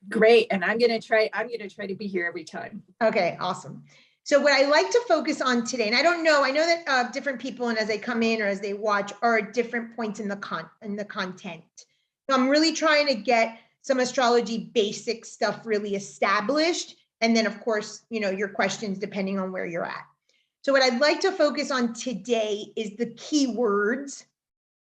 Great. And I'm going to try to be here every time. Okay, awesome. So what I like to focus on today, and I know that different people, and as they come in or as they watch, are at different points in the content. So I'm really trying to get some astrology basic stuff really established. And then of course, your questions depending on where you're at. So what I'd like to focus on today is the keywords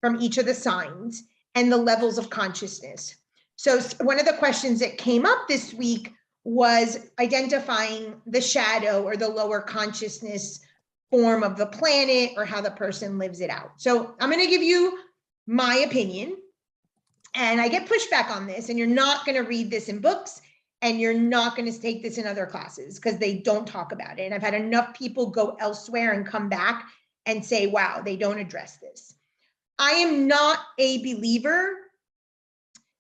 from each of the signs and the levels of consciousness. So one of the questions that came up this week was identifying the shadow or the lower consciousness form of the planet or how the person lives it out. So I'm going to give you my opinion, and I get pushback on this, and you're not going to read this in books, and you're not going to take this in other classes because they don't talk about it. And I've had enough people go elsewhere and come back and say, wow, they don't address this. I am not a believer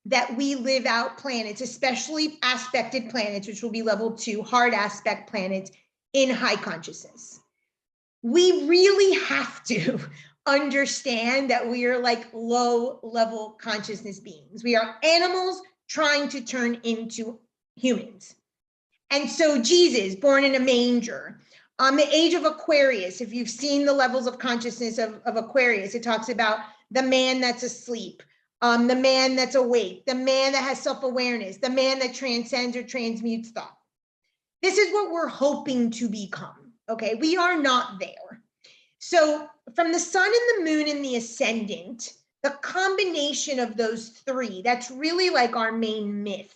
that we live out planets, especially aspected planets, which will be level 2, hard aspect planets, in high consciousness. We really have to understand that we are like low level consciousness beings. We are animals trying to turn into humans. And so Jesus, born in a manger, on the age of Aquarius, if you've seen the levels of consciousness of Aquarius, it talks about the man that's asleep, the man that's awake, the man that has self-awareness, the man that transcends or transmutes thought. This is what we're hoping to become, okay? We are not there. So from the sun and the moon and the ascendant, the combination of those three, that's really like our main myth.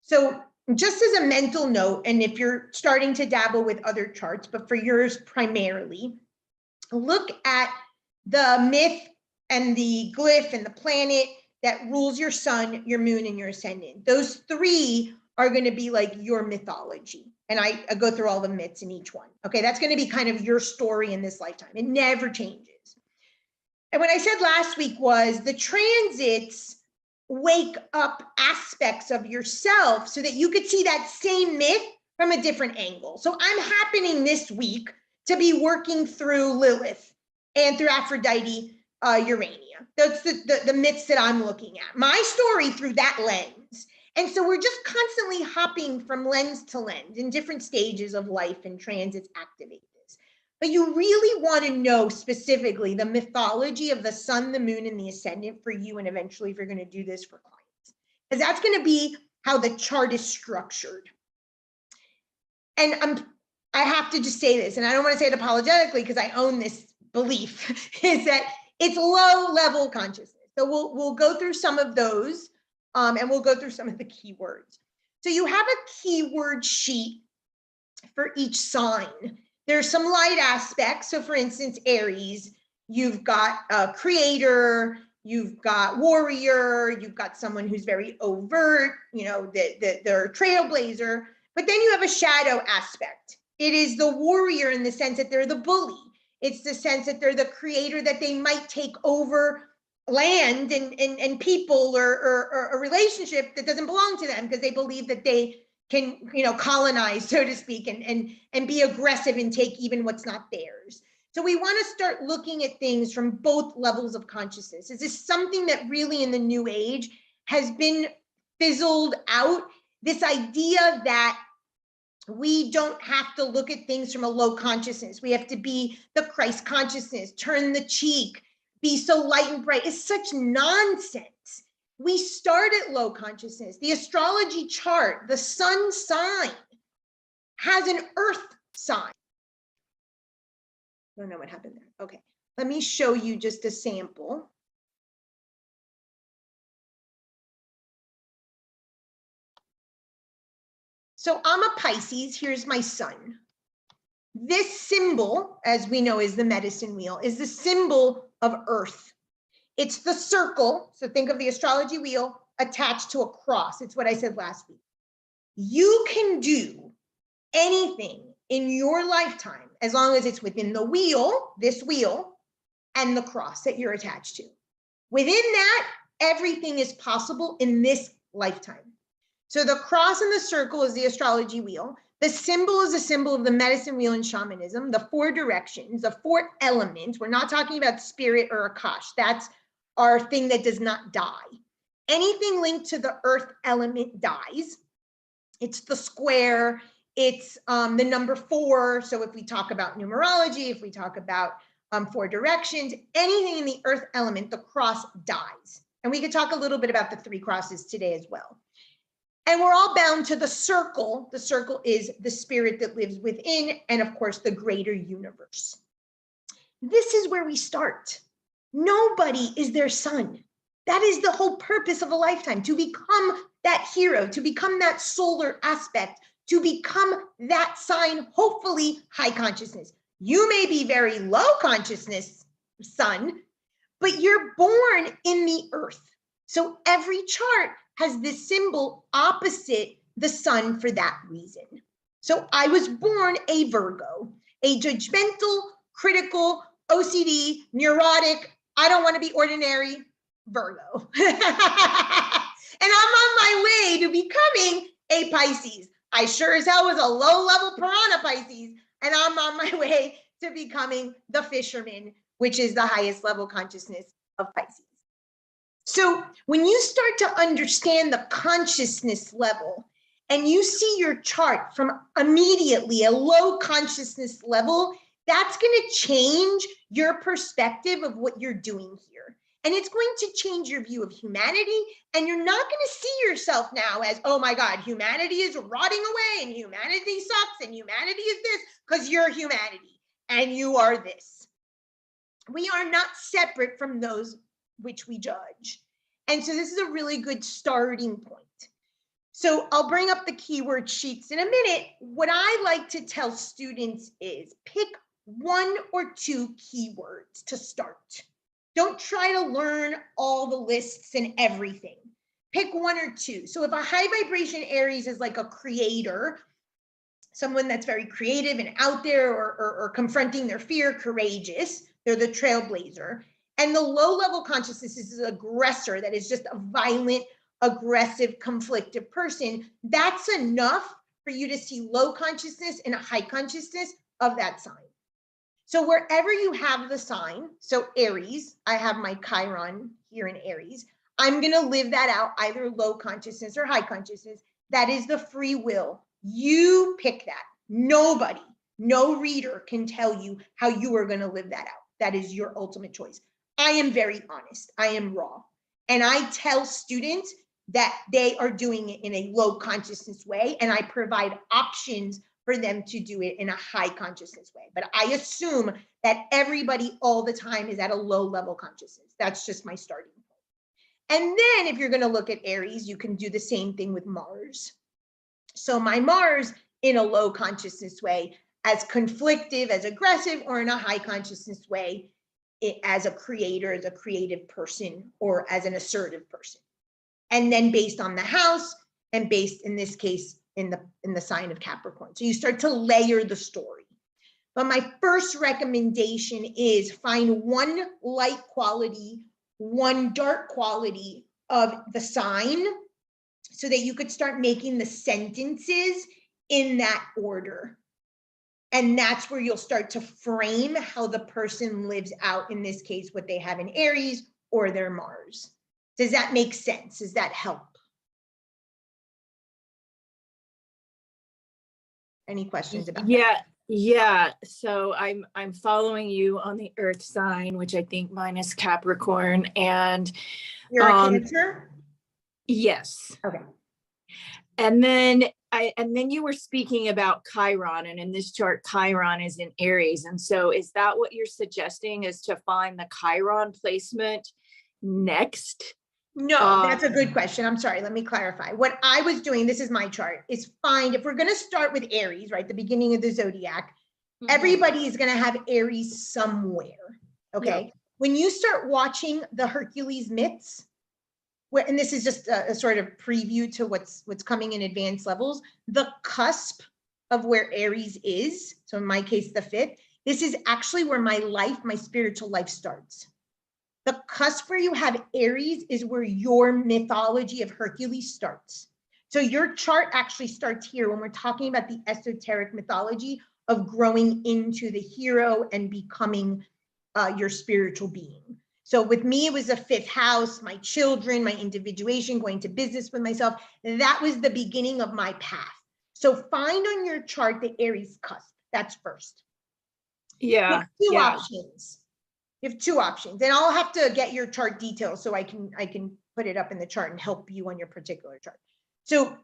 So just as a mental note, and if you're starting to dabble with other charts, but for yours primarily, look at the myth and the glyph and the planet that rules your sun, your moon, and your ascendant. Those three are going to be like your mythology. And I go through all the myths in each one. Okay, that's going to be kind of your story in this lifetime. It never changes. And what I said last week was the transits wake up aspects of yourself so that you could see that same myth from a different angle. So I'm happening this week to be working through Lilith and through Aphrodite, Urania. That's the myths that I'm looking at. My story through that lens. And so we're just constantly hopping from lens to lens in different stages of life, and transits activate this. But you really want to know specifically the mythology of the sun, the moon, and the ascendant for you, and eventually if you're going to do this for clients. Because that's going to be how the chart is structured. And I have to just say this, and I don't want to say it apologetically because I own this belief, is that it's low level consciousness. So we'll go through some of those, and we'll go through some of the keywords. So you have a keyword sheet for each sign. There's some light aspects. So for instance, Aries, you've got a creator, you've got warrior, you've got someone who's very overt, they're a trailblazer, but then you have a shadow aspect. It is the warrior in the sense that they're the bully. It's the sense that they're the creator, that they might take over land and people or a relationship that doesn't belong to them because they believe that they can, colonize, so to speak, and be aggressive and take even what's not theirs. So we want to start looking at things from both levels of consciousness. Is this something that really in the new age has been fizzled out? This idea that we don't have to look at things from a low consciousness. We have to be the Christ consciousness, turn the cheek, be so light and bright. It's such nonsense. We start at low consciousness. The astrology chart, the sun sign, has an earth sign. I don't know what happened there. Okay, let me show you just a sample. So I'm a Pisces, here's my sun. This symbol, as we know, is the medicine wheel, is the symbol of earth. It's the circle, so think of the astrology wheel attached to a cross. It's what I said last week. You can do anything in your lifetime as long as it's within the wheel, this wheel, and the cross that you're attached to. Within that, everything is possible in this lifetime. So the cross and the circle is the astrology wheel. The symbol is a symbol of the medicine wheel and shamanism, the 4 directions, the 4 elements. We're not talking about spirit or Akash. That's our thing that does not die. Anything linked to the earth element dies. It's the square, it's the number 4. So if we talk about numerology, if we talk about 4 directions, anything in the earth element, the cross dies. And we could talk a little bit about the 3 crosses today as well. And we're all bound to the circle. The circle is the spirit that lives within, and of course, the greater universe. This is where we start. Nobody is their sun. That is the whole purpose of a lifetime, to become that hero, to become that solar aspect, to become that sign, hopefully high consciousness. You may be very low consciousness sun, but you're born in the earth. So every chart has this symbol opposite the sun for that reason. So I was born a Virgo, a judgmental, critical, OCD, neurotic, I don't want to be ordinary Virgo. And I'm on my way to becoming a Pisces. I sure as hell was a low-level piranha Pisces, and I'm on my way to becoming the fisherman, which is the highest level consciousness of Pisces. So when you start to understand the consciousness level and you see your chart from immediately a low consciousness level, that's going to change your perspective of what you're doing here. And it's going to change your view of humanity. And you're not going to see yourself now as, oh my God, humanity is rotting away and humanity sucks and humanity is this, because you're humanity and you are this. We are not separate from those which we judge. And so this is a really good starting point. So I'll bring up the keyword sheets in a minute. What I like to tell students is pick 1 or 2 keywords to start. Don't try to learn all the lists and everything. Pick 1 or 2. So if a high vibration Aries is like a creator, someone that's very creative and out there or confronting their fear, courageous, they're the trailblazer. And the low level consciousness is an aggressor that is just a violent, aggressive, conflictive person. That's enough for you to see low consciousness and a high consciousness of that sign. So wherever you have the sign, so Aries, I have my Chiron here in Aries, I'm going to live that out, either low consciousness or high consciousness. That is the free will. You pick that. Nobody, no reader can tell you how you are going to live that out. That is your ultimate choice. I am very honest. I am raw. And I tell students that they are doing it in a low consciousness way, and I provide options for them to do it in a high consciousness way. But I assume that everybody all the time is at a low level consciousness. That's just my starting point. And then if you're going to look at Aries, you can do the same thing with Mars. So my Mars in a low consciousness way, as conflictive, as aggressive, or in a high consciousness way, as a creator, as a creative person, or as an assertive person. And then based on the house, and based in this case, in the sign of Capricorn. So you start to layer the story. But my first recommendation is find 1 light quality, 1 dark quality of the sign so that you could start making the sentences in that order. And that's where you'll start to frame how the person lives out, in this case, what they have in Aries or their Mars. Does that make sense? Does that help? Any questions about that? Yeah. So I'm following you on the Earth sign, which I think mine is Capricorn, and You're a Cancer? Yes. Okay. And then you were speaking about Chiron, and in this chart, Chiron is in Aries. And so is that what you're suggesting, is to find the Chiron placement next? No, that's a good question. I'm sorry. Let me clarify. What I was doing, this is my chart, is find, if we're going to start with Aries, right, the beginning of the zodiac, everybody is going to have Aries somewhere. Okay. Yep. When you start watching the Hercules myths, and this is just a sort of preview to what's coming in advanced levels, the cusp of where Aries is, so in my case, the 5th, this is actually where my life, my spiritual life starts. The cusp where you have Aries is where your mythology of Hercules starts. So your chart actually starts here when we're talking about the esoteric mythology of growing into the hero and becoming your spiritual being. So with me, it was a 5th house, my children, my individuation, going to business with myself. That was the beginning of my path. So find on your chart the Aries cusp. That's first. Yeah. You have two Yeah. options. You have 2 options, and I'll have to get your chart details so I can put it up in the chart and help you on your particular chart. So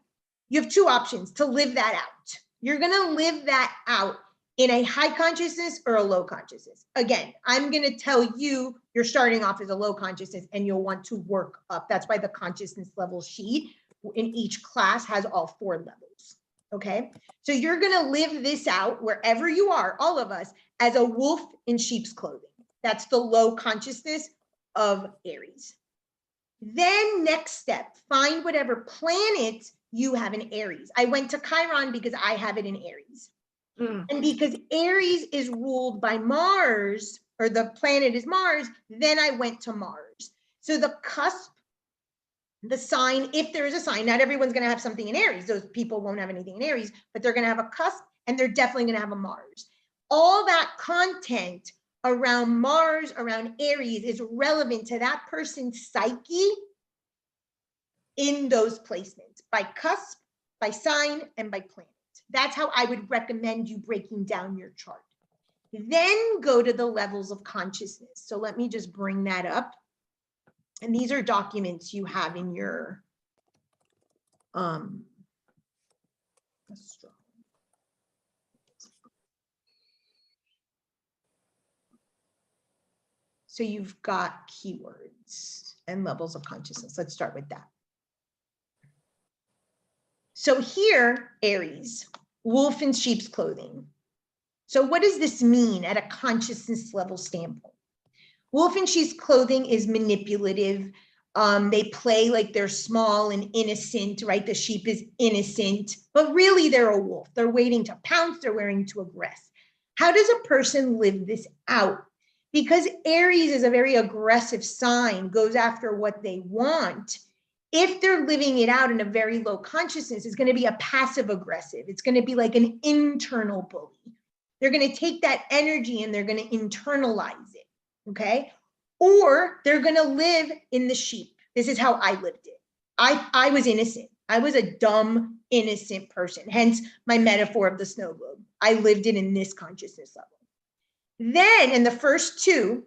you have 2 options to live that out. You're going to live that out in a high consciousness or a low consciousness. Again, I'm going to tell you you're starting off as a low consciousness and you'll want to work up. That's why the consciousness level sheet in each class has all 4 levels. Okay, so you're going to live this out wherever you are, all of us, as a wolf in sheep's clothing. That's the low consciousness of Aries. Then next step, find whatever planet you have in Aries. I went to Chiron because I have it in Aries. And because Aries is ruled by Mars, or the planet is Mars, then I went to Mars. So the cusp, the sign, if there is a sign, not everyone's going to have something in Aries. Those people won't have anything in Aries, but they're going to have a cusp and they're definitely going to have a Mars. All that content around Mars, around Aries, is relevant to that person's psyche in those placements, by cusp, by sign, and by planet. That's how I would recommend you breaking down your chart. Then go to the levels of consciousness. So let me just bring that up. And these are documents you have in your so you've got keywords and levels of consciousness. Let's start with that. So here, Aries, wolf in sheep's clothing. So what does this mean at a consciousness level standpoint? Wolf in sheep's clothing is manipulative. They play like they're small and innocent, right? The sheep is innocent, but really they're a wolf. They're waiting to pounce, they're waiting to aggress. How does a person live this out? Because Aries is a very aggressive sign, goes after what they want. If they're living it out in a very low consciousness, it's going to be a passive aggressive. It's going to be like an internal bully. They're going to take that energy and they're going to internalize it. Okay. Or they're going to live in the sheep. This is how I lived it. I was innocent. I was a dumb, innocent person. Hence my metaphor of the snow globe. I lived it in this consciousness level. Then, and the first 2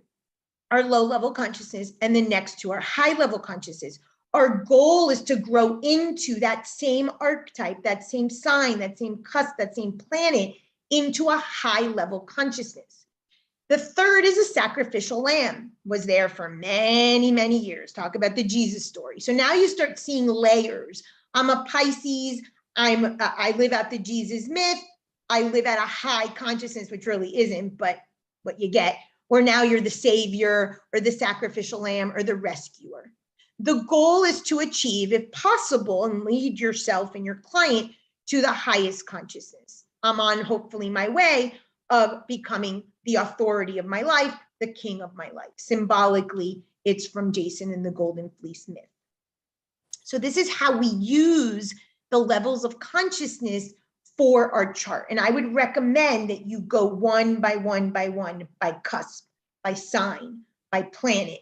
are low level consciousness, and the next 2 are high level consciousness. Our goal is to grow into that same archetype, that same sign, that same cusp, that same planet into a high level consciousness. The third is a sacrificial lamb, was there for many, many years. Talk about the Jesus story. So now you start seeing layers. I'm a Pisces. I live out the Jesus myth. I live at a high consciousness, which really isn't, but what you get. Or now you're the savior or the sacrificial lamb or the rescuer. The goal is to achieve, if possible, and lead yourself and your client to the highest consciousness. I'm on, hopefully, my way of becoming the authority of my life, the king of my life. Symbolically, it's from Jason and the Golden Fleece myth. So this is how we use the levels of consciousness for our chart. And I would recommend that you go one by one by one, by cusp, by sign, by planet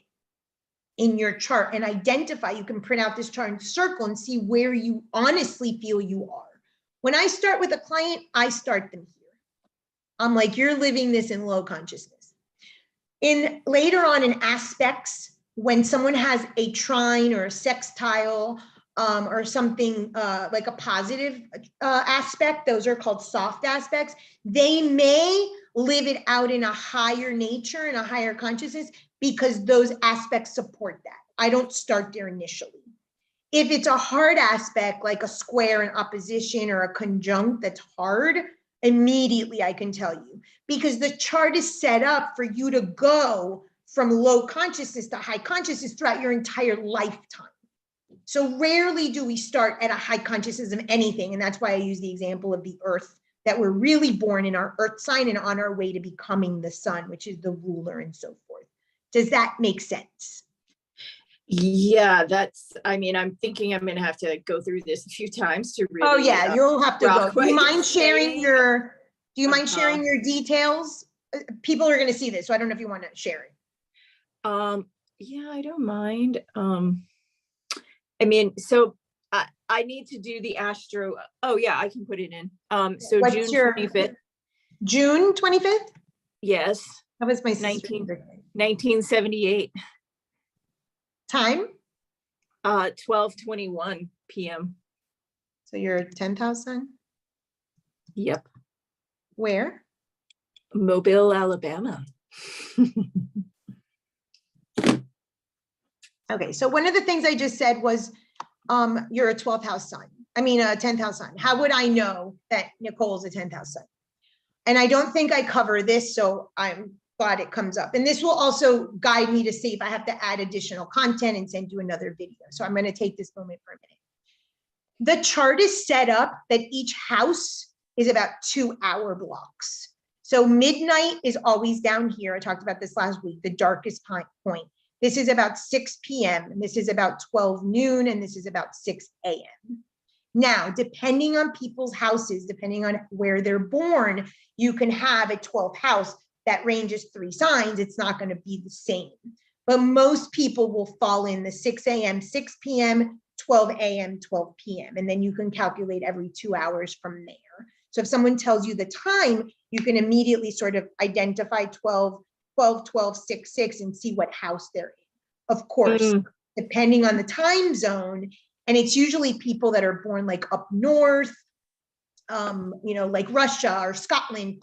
in your chart, and identify. You can print out this chart and circle and see where you honestly feel you are. When I start with a client, I start them here. I'm like, you're living this in low consciousness. In later on in aspects, when someone has a trine or a sextile or something like a positive aspect, those are called soft aspects. They may live it out in a higher nature, in a higher consciousness, because those aspects support that. I don't start there initially. If it's a hard aspect, like a square in opposition or a conjunct that's hard, immediately I can tell you, because the chart is set up for you to go from low consciousness to high consciousness throughout your entire lifetime. So rarely do we start at a high consciousness of anything. And that's why I use the example of the earth, that we're really born in our earth sign and on our way to becoming the sun, which is the ruler and so forth. Does that make sense? Yeah, I mean, I'm thinking I'm going to have to go through this a few times to really. Oh yeah, you'll have to go. Do you mind sharing your, sharing your details? People are going to see this, so I don't know if you want to share it. Yeah, I don't mind. I mean, so I need to do the astro. Oh yeah, I can put it in. So What's June your 25th. June 25th? Yes, That was my sister's 19, birthday. 1978, Time? 12:21 p.m. So you're 10th house sun? Yep, Where? Mobile, Alabama. Okay, so one of the things I just said was you're a 12th house sun. I mean, a 10th house sun. How would I know that Nicole's a 10th house sun? And I don't think I cover this, so I'm glad it comes up. And this will also guide me to see if I have to add additional content and send you another video. So I'm going to take this moment for a minute. The chart is set up that each house is about 2-hour blocks. So midnight is always down here. I talked about this last week, the darkest point. This is about 6 p.m. and this is about 12 noon and this is about 6 a.m. Now, depending on people's houses, depending on where they're born, you can have a 12th house that ranges 3 signs. It's not going to be the same. But most people will fall in the 6 a.m., 6 p.m., 12 a.m., 12 p.m. And then you can calculate every 2 hours from there. So if someone tells you the time, you can immediately sort of identify 12, 12, 12, 6, 6, and see what house they're in. Of course, depending on the time zone, and it's usually people that are born like up north, like Russia or Scotland,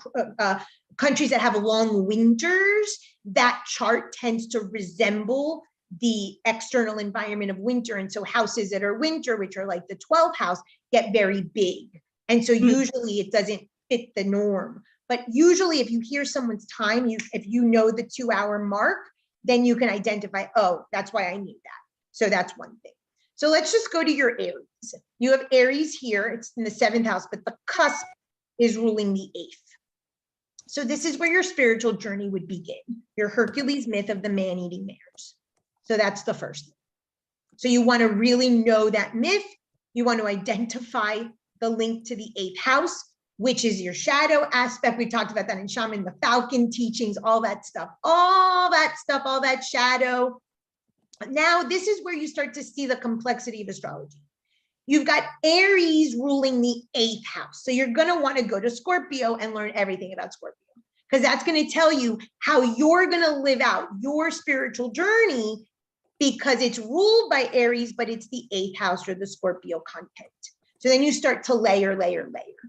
countries that have long winters, that chart tends to resemble the external environment of winter. And so houses that are winter, which are like the 12th house, get very big. And so usually it doesn't fit the norm. But usually if you hear someone's time, if you know the 2-hour mark, then you can identify, oh, that's why I need that. So that's one thing. So let's just go to your Aries. You have Aries here, it's in the 7th house, but the cusp is ruling the 8th. So this is where your spiritual journey would begin, your Hercules myth of the man-eating mares. So that's the first thing. So you want to really know that myth. You want to identify the link to the 8th house, which is your shadow aspect. We talked about that in Shaman, the Falcon teachings, all that stuff, all that shadow. Now, this is where you start to see the complexity of astrology. You've got Aries ruling the 8th house. So you're going to want to go to Scorpio and learn everything about Scorpio, because that's going to tell you how you're going to live out your spiritual journey, because it's ruled by Aries, but it's the 8th house or the Scorpio content. So then you start to layer.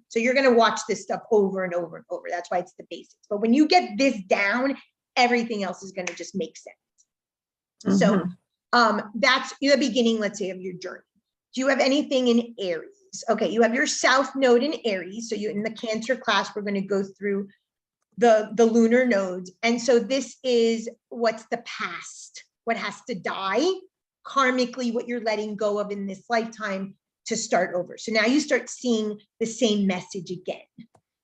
So you're going to watch this stuff over and over and over. That's why it's the basics. But when you get this down, everything else is going to just make sense. So that's the beginning, let's say, of your journey. Do you have anything in Aries? Okay, you have your South Node in Aries. So you in the Cancer class, we're going to go through the lunar nodes. And so this is what's the past, what has to die, karmically, what you're letting go of in this lifetime to start over. So now you start seeing the same message again.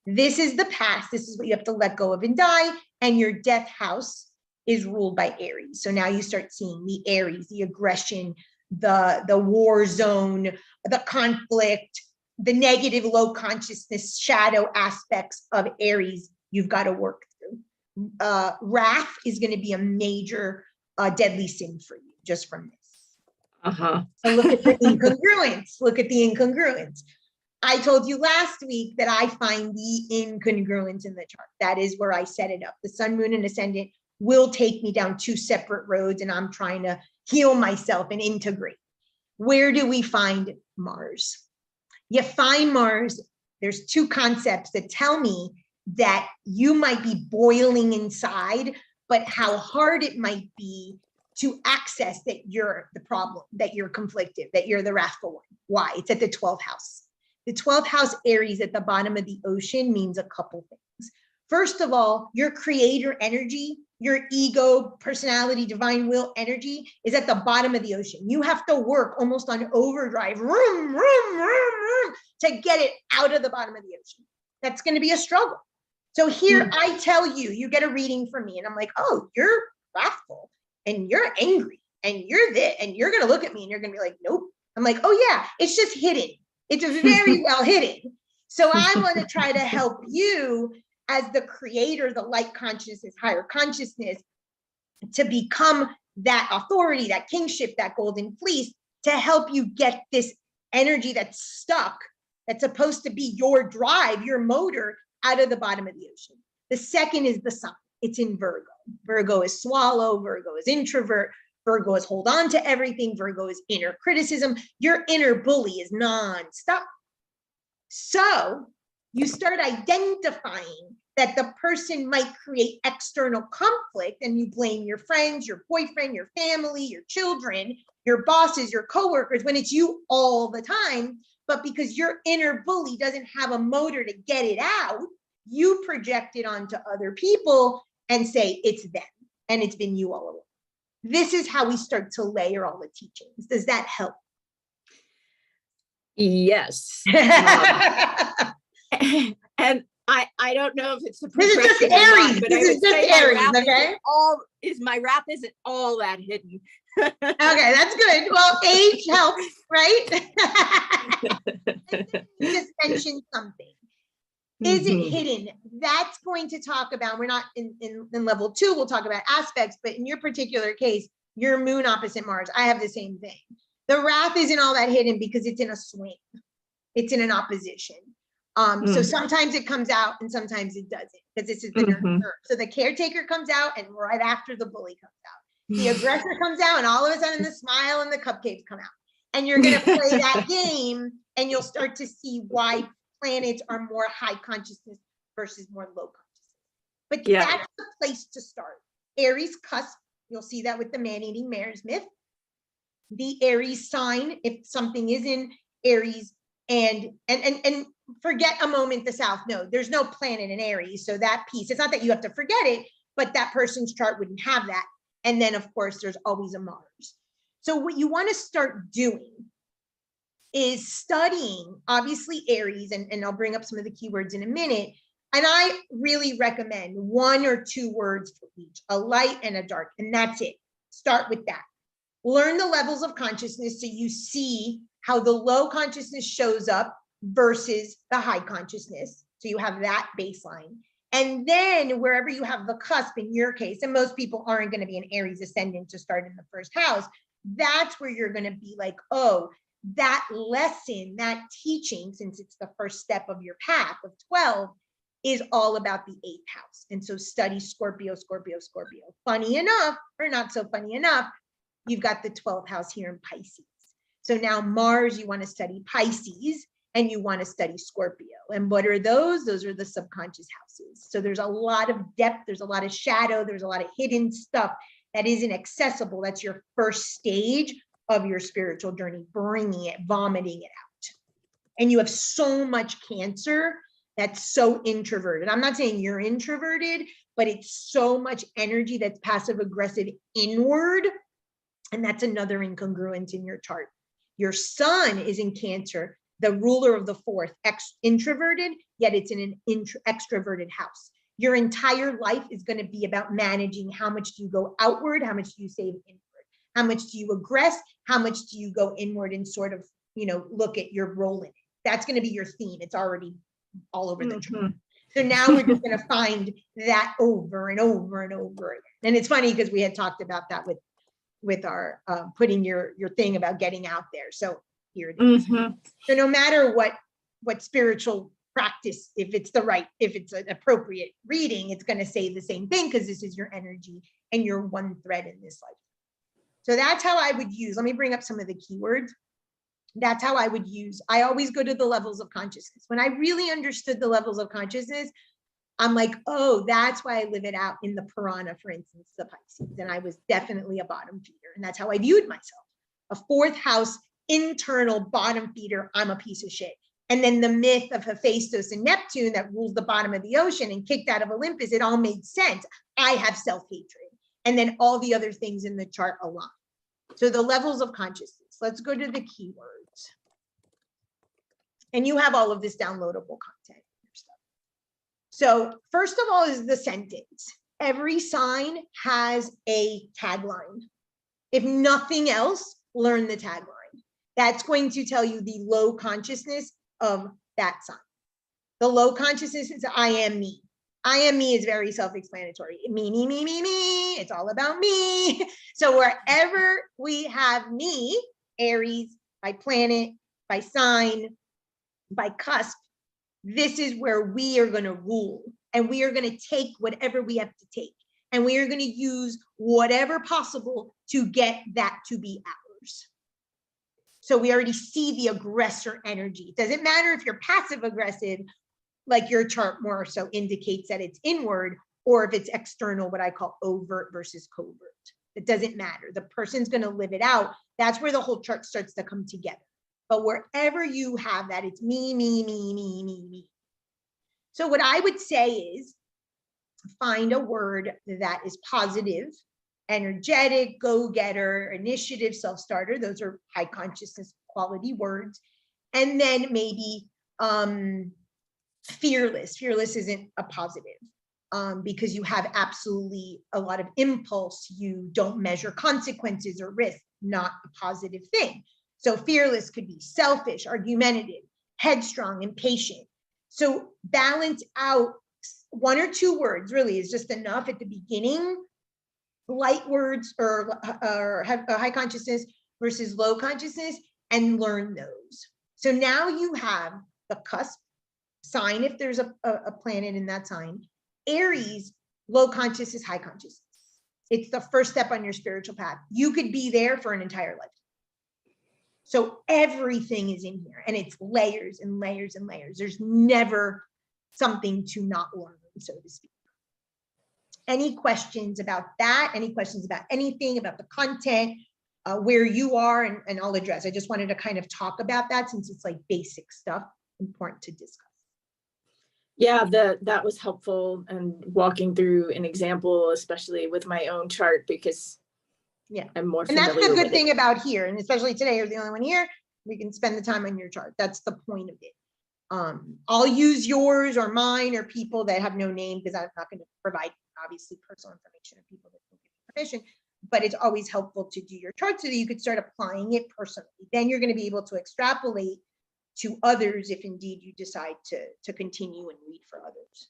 This is the past. This is what you have to let go of and die. And your death house is ruled by Aries. So now you start seeing the Aries, the aggression, the war zone, the conflict, the negative low consciousness shadow aspects of Aries you've got to work through. Wrath is going to be a major deadly sin for you just from this. So look at the incongruence. Look at the incongruence. I told you last week that I find the incongruence in the chart. That is where I set it up. The sun, moon, and ascendant will take me down 2 separate roads, and I'm trying to heal myself and integrate. Where do we find Mars? You find Mars, there's 2 concepts that tell me that you might be boiling inside, but how hard it might be to access that you're the problem, that you're conflicted, that you're the wrathful one. Why? It's at the 12th house. The 12th house Aries at the bottom of the ocean means a couple things. First of all, your creator energy, your ego, personality, divine will energy is at the bottom of the ocean. You have to work almost on overdrive, to get it out of the bottom of the ocean. That's going to be a struggle. So here I tell you, you get a reading from me and I'm like, oh, you're wrathful and you're angry and you're this, and you're going to look at me and you're going to be like, nope. I'm like, oh yeah, it's just hidden. It's very well hidden. So I want to try to help you as the creator, the light consciousness, higher consciousness, to become that authority, that kingship, that golden fleece to help you get this energy that's stuck, that's supposed to be your drive, your motor, out of the bottom of the ocean. The second is the sun. It's in Virgo. Virgo is swallow, Virgo is introvert, Virgo is hold on to everything, Virgo is inner criticism. Your inner bully is nonstop. So you start identifying that the person might create external conflict, and you blame your friends, your boyfriend, your family, your children, your bosses, your coworkers, when it's you all the time. But because your inner bully doesn't have a motor to get it out, you project it onto other people and say it's them, and it's been you all along. This is how we start to layer all the teachings. Does that help? Yes. And I don't know if it's the This is just progression or not, Aries. but This I is would just say Aries, my wrap okay? my wrap isn't all that hidden. Okay, that's good. Well, age helps, right? You just mentioned something. Is it hidden? That's going to talk about, we're not in level 2, we'll talk about aspects, but in your particular case, your moon opposite Mars, I have the same thing. The wrath isn't all that hidden because it's in a swing. It's in an opposition. So sometimes it comes out and sometimes it doesn't, because this is the nurturer. So the caretaker comes out and right after the bully comes out. The aggressor comes out and all of a sudden the smile and the cupcakes come out. And you're going to play that game and you'll start to see why planets are more high consciousness versus more low consciousness. But that's the place to start. Aries cusp, you'll see that with the man-eating mares myth. The Aries sign, if something is in Aries, and forget a moment the South node. There's no planet in Aries, so that piece, it's not that you have to forget it, but that person's chart wouldn't have that. And then of course there's always a Mars. So what you want to start doing is studying, obviously Aries, and I'll bring up some of the keywords in a minute. And I really recommend 1 or 2 words for each, a light and a dark, and that's it. Start with that. Learn the levels of consciousness so you see how the low consciousness shows up versus the high consciousness. So you have that baseline. And then wherever you have the cusp, in your case, and most people aren't going to be an Aries ascendant to start in the first house, that's where you're going to be like, oh, that lesson, that teaching, since it's the first step of your path of 12, is all about the 8th house. And so study Scorpio, Scorpio, Scorpio. Funny enough, or not so funny enough, you've got the 12th house here in Pisces. So now Mars, you want to study Pisces and you want to study Scorpio. And what are those? Those are the subconscious houses. So there's a lot of depth, there's a lot of shadow, there's a lot of hidden stuff that isn't accessible. That's your first stage of your spiritual journey, bringing it, vomiting it out. And you have so much Cancer that's so introverted. I'm not saying you're introverted, but it's so much energy that's passive aggressive inward. And that's another incongruence in your chart. Your sun is in Cancer, the ruler of the 4th, introverted, yet it's in an extroverted house. Your entire life is going to be about managing how much do you go outward, how much do you save inward, how much do you aggress, how much do you go inward and sort of, look at your role in it. That's going to be your theme. It's already all over the chart. So now we're just going to find that over and over and over again. And it's funny because we had talked about that with our putting your thing about getting out there. So here it is. So no matter what spiritual practice, if it's an appropriate reading, it's going to say the same thing because this is your energy and your one thread in this life. So that's how I would use, let me bring up some of the keywords. That's how I would use, I always go to the levels of consciousness. When I really understood the levels of consciousness, I'm like, oh, that's why I live it out in the Piranha, for instance, the Pisces. And I was definitely a bottom feeder. And that's how I viewed myself. A 4th house, internal bottom feeder, I'm a piece of shit. And then the myth of Hephaestus and Neptune that rules the bottom of the ocean and kicked out of Olympus, it all made sense. I have self-hatred. And then all the other things in the chart align. So the levels of consciousness. Let's go to the keywords. And you have all of this downloadable content. So first of all is the sentence. Every sign has a tagline. If nothing else, learn the tagline. That's going to tell you the low consciousness of that sign. The low consciousness is I am me. I am me is very self-explanatory. Me, me, me, me, me. It's all about me. So wherever we have me, Aries, by planet, by sign, by cusp, this is where we are going to rule. And we are going to take whatever we have to take. And we are going to use whatever possible to get that to be ours. So we already see the aggressor energy. It doesn't matter if you're passive aggressive, like your chart more so indicates that it's inward, or if it's external, what I call overt versus covert. It doesn't matter. The person's going to live it out. That's where the whole chart starts to come together. But wherever you have that, it's me, me, me, me, me, me. So what I would say is find a word that is positive, energetic, go-getter, initiative, self-starter. Those are high consciousness quality words. And then maybe fearless. Fearless isn't a positive because you have absolutely a lot of impulse. You don't measure consequences or risk, not a positive thing. So fearless could be selfish, argumentative, headstrong, impatient. So balance out 1 or 2 words really is just enough at the beginning. Light words or high consciousness versus low consciousness, and learn those. So now you have the cusp sign, if there's a planet in that sign. Aries, low consciousness, high consciousness. It's the first step on your spiritual path. You could be there for an entire life. So everything is in here, and it's layers and layers and layers. There's never something to not learn, so to speak. Any questions about that? Any questions about anything, about the content, where you are, and I'll address. I just wanted to kind of talk about that since it's like basic stuff, important to discuss. Yeah, that was helpful, and walking through an example, especially with my own chart, because yeah, I'm more and that's the good thing it. about here, and especially today, you're the only one here. We can spend the time on your chart. That's the point of it. I'll use yours or mine or people that have no name, because I'm not going to provide obviously personal information of people that don't give permission, but it's always helpful to do your chart so that you could start applying it personally. Then you're going to be able to extrapolate to others if indeed you decide to continue and read for others.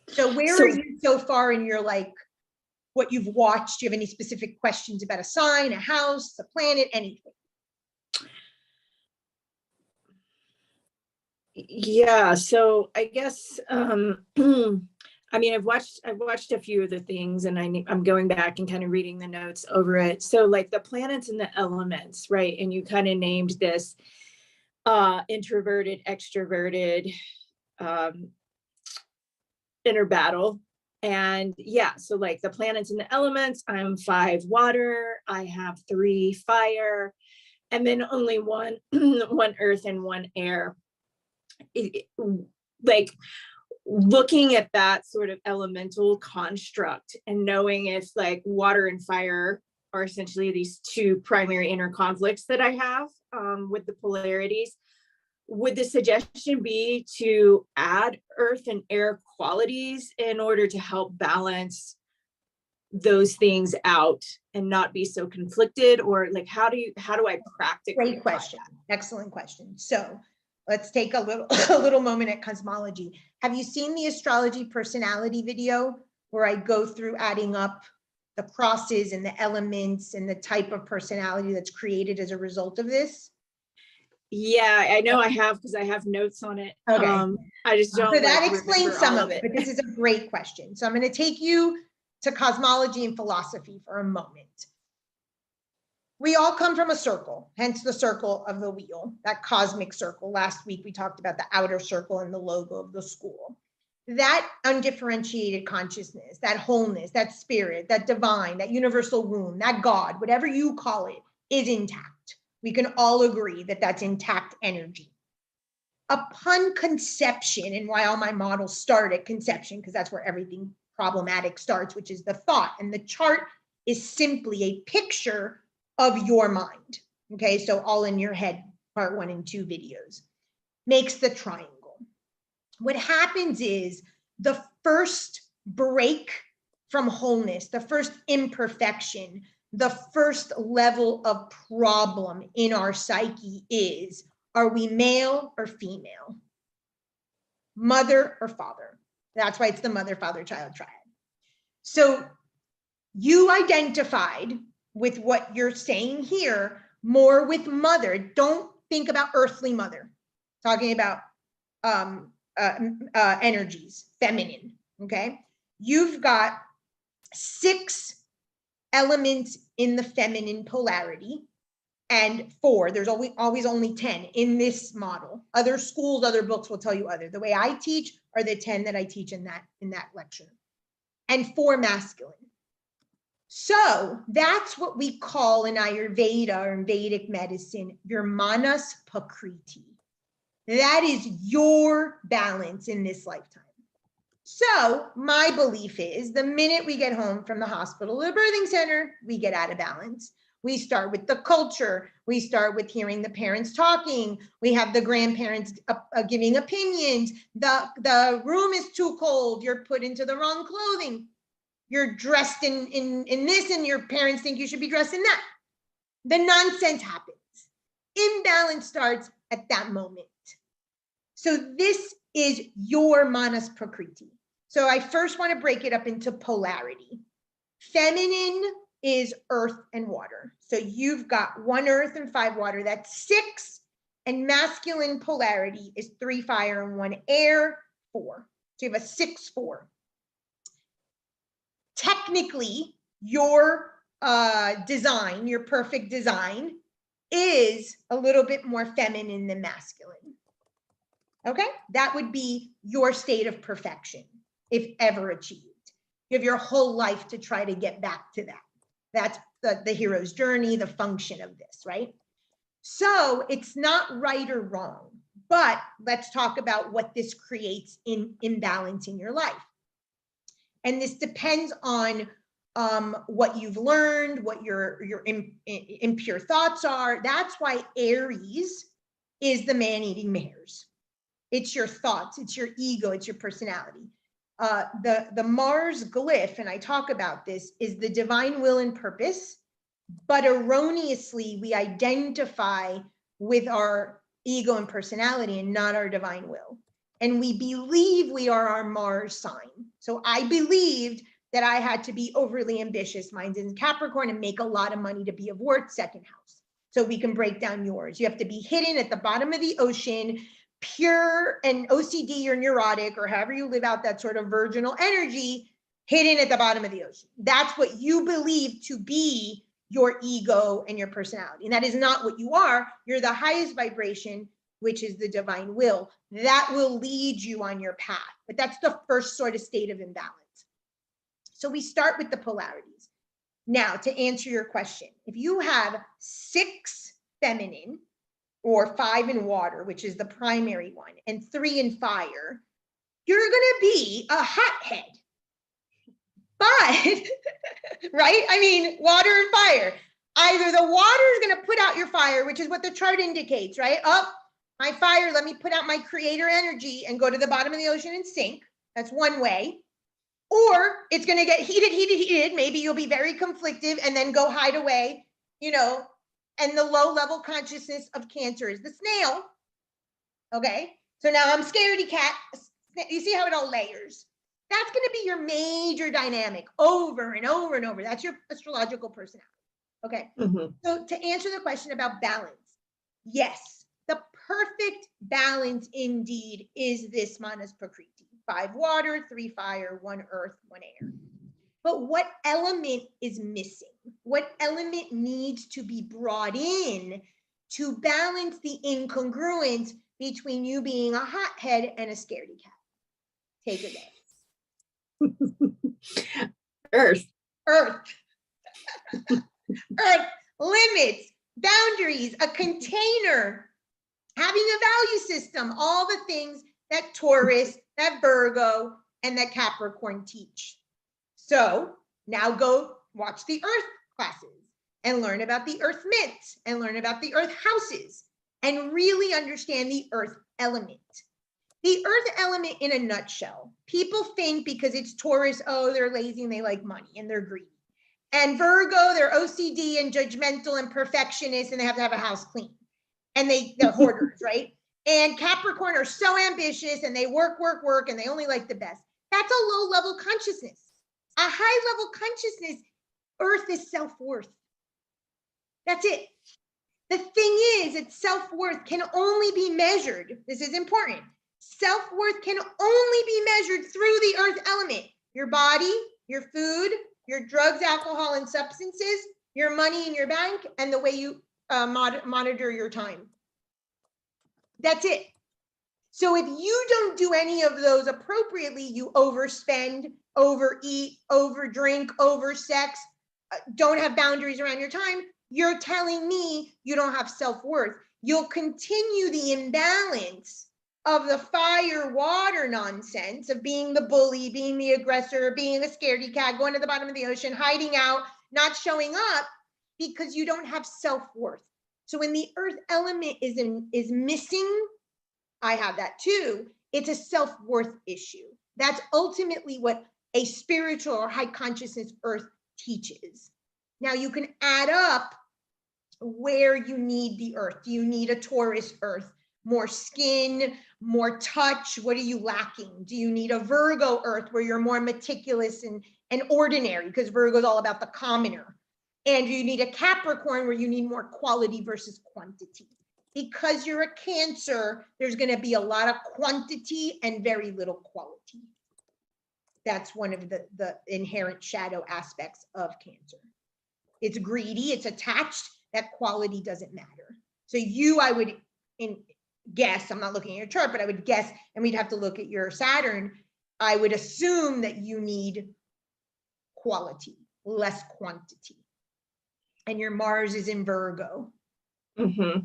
So where are you so far in your, like, what you've watched? Do you have any specific questions about a sign, a house, a planet, anything? Yeah, so I guess I mean, I've watched a few of the things, and I'm going back and kind of reading the notes over it. So like the planets and the elements, right? And you kind of named this introverted, extroverted, inner battle. And yeah, so like the planets and the elements, I'm 5 water, I have 3 fire, and then only one earth and 1 air. Like looking at that sort of elemental construct and knowing if like water and fire are essentially these 2 primary inner conflicts that I have with the polarities, would the suggestion be to add earth and air qualities in order to help balance those things out and not be so conflicted? Or like how do I practically? Great question. Excellent question. So let's take a little moment at cosmology. Have you seen the astrology personality video where I go through adding up the crosses and the elements and the type of personality that's created as a result of this? Yeah, I know I have, because I have notes on it. Okay. I just don't. So that explains some of it, but this is a great question. So I'm going to take you to cosmology and philosophy for a moment. We all come from a circle, hence the circle of the wheel, that cosmic circle. Last week, we talked about the outer circle and the logo of the school. That undifferentiated consciousness, that wholeness, that spirit, that divine, that universal womb, that God, whatever you call it, is intact. We can all agree that that's intact energy. Upon conception, and why all my models start at conception, because that's where everything problematic starts, which is the thought. And the chart is simply a picture of your mind. Okay, so all in your head, part 1 and 2 videos, makes the triangle. What happens is the first break from wholeness, the first imperfection, the first level of problem in our psyche is, are we male or female? mother or father. That's why it's the mother, father, child triad. So you identified with what you're saying here more with mother. Don't think about earthly mother. Talking about energies, feminine, okay? You've got 6 elements in the feminine polarity and 4. There's always only 10 in this model. Other schools, other books will tell you other. The way I teach are the 10 that I teach in that lecture. And 4 masculine. So that's what we call in Ayurveda or in Vedic medicine, your manas prakriti. That is your balance in this lifetime. So my belief is the minute we get home from the hospital or the birthing center, we get out of balance. We start with the culture. We start with hearing the parents talking. We have the grandparents giving opinions. The room is too cold. You're put into the wrong clothing. You're dressed in this and your parents think you should be dressed in that. The nonsense happens. Imbalance starts at that moment. So this is your manas prakriti. So I first want to break it up into polarity. Feminine is earth and water. So you've got 1 earth and 5 water. That's 6. And masculine polarity is 3 fire and 1 air, 4. So you have a 6-4. Technically, your design, your perfect design, is a little bit more feminine than masculine. Okay, that would be your state of perfection, if ever achieved. You have your whole life to try to get back to that. That's the hero's journey, the function of this, right? So it's not right or wrong, but let's talk about what this creates in imbalance in your life. And this depends on what you've learned, what your impure thoughts are. That's why Aries is the man-eating mares. It's your thoughts, it's your ego, it's your personality. The Mars glyph, and I talk about this, is the divine will and purpose, but erroneously we identify with our ego and personality and not our divine will. And we believe we are our Mars sign. So I believed that I had to be overly ambitious, mine's in Capricorn, and make a lot of money to be of worth, 2nd house. So we can break down yours. You have to be hidden at the bottom of the ocean, pure and OCD or neurotic, or however you live out that sort of virginal energy, hidden at the bottom of the ocean. That's what you believe to be your ego and your personality. And that is not what you are. You're the highest vibration, which is the divine will. That will lead you on your path. But that's the first sort of state of imbalance. So we start with the polarities. Now, to answer your question, if you have 6 feminine, or 5 in water, which is the primary one, and 3 in fire, you're going to be a hothead. But, right? I mean, water and fire. Either the water is going to put out your fire, which is what the chart indicates, right? Oh, my fire, let me put out my creator energy and go to the bottom of the ocean and sink. That's one way. Or it's going to get heated. Maybe you'll be very conflictive and then go hide away, and the low level consciousness of Cancer is the snail. Okay, so now I'm scaredy cat. You see how it all layers? That's going to be your major dynamic over and over and over. That's your astrological personality. Okay, So to answer the question about balance, yes, the perfect balance indeed is this manas prakriti. 5 water, 3 fire, 1 earth, 1 air. But what element is missing? What element needs to be brought in to balance the incongruence between you being a hothead and a scaredy cat? Take a guess. Earth. Earth. Earth. Limits, boundaries, a container, having a value system, all the things that Taurus, that Virgo, and that Capricorn teach. So now go watch the Earth classes and learn about the Earth myths and learn about the Earth houses and really understand the Earth element. The Earth element in a nutshell, people think because it's Taurus, oh, they're lazy and they like money and they're greedy. And Virgo, they're OCD and judgmental and perfectionist and they have to have a house clean. And they're hoarders, right? And Capricorn are so ambitious and they work, and they only like the best. That's a low level consciousness. A high level consciousness, Earth is self-worth. That's it. The thing is that self-worth can only be measured. This is important. Self-worth can only be measured through the earth element. Your body, your food, your drugs, alcohol, and substances, your money in your bank, and the way you monitor your time. That's it. So if you don't do any of those appropriately, you overspend, overeat, overdrink, oversex, don't have boundaries around your time, you're telling me you don't have self-worth. You'll continue the imbalance of the fire water nonsense of being the bully, being the aggressor, being a scaredy cat, going to the bottom of the ocean, hiding out, not showing up, because you don't have self-worth. So when the earth element is missing, I have that too, it's a self-worth issue. That's ultimately what a spiritual or high consciousness earth teaches. Now you can add up where you need the earth. Do you need a Taurus earth? More skin, more touch? What are you lacking? Do you need a Virgo earth where you're more meticulous and ordinary, because Virgo is all about the commoner? And you need a Capricorn where you need more quality versus quantity. Because you're a Cancer, there's going to be a lot of quantity and very little quality. That's one of the inherent shadow aspects of Cancer. It's greedy, it's attached, that quality doesn't matter. So you, I would guess, I'm not looking at your chart, but I would guess, and we'd have to look at your Saturn, I would assume that you need quality, less quantity. And your Mars is in Virgo. Mm-hmm.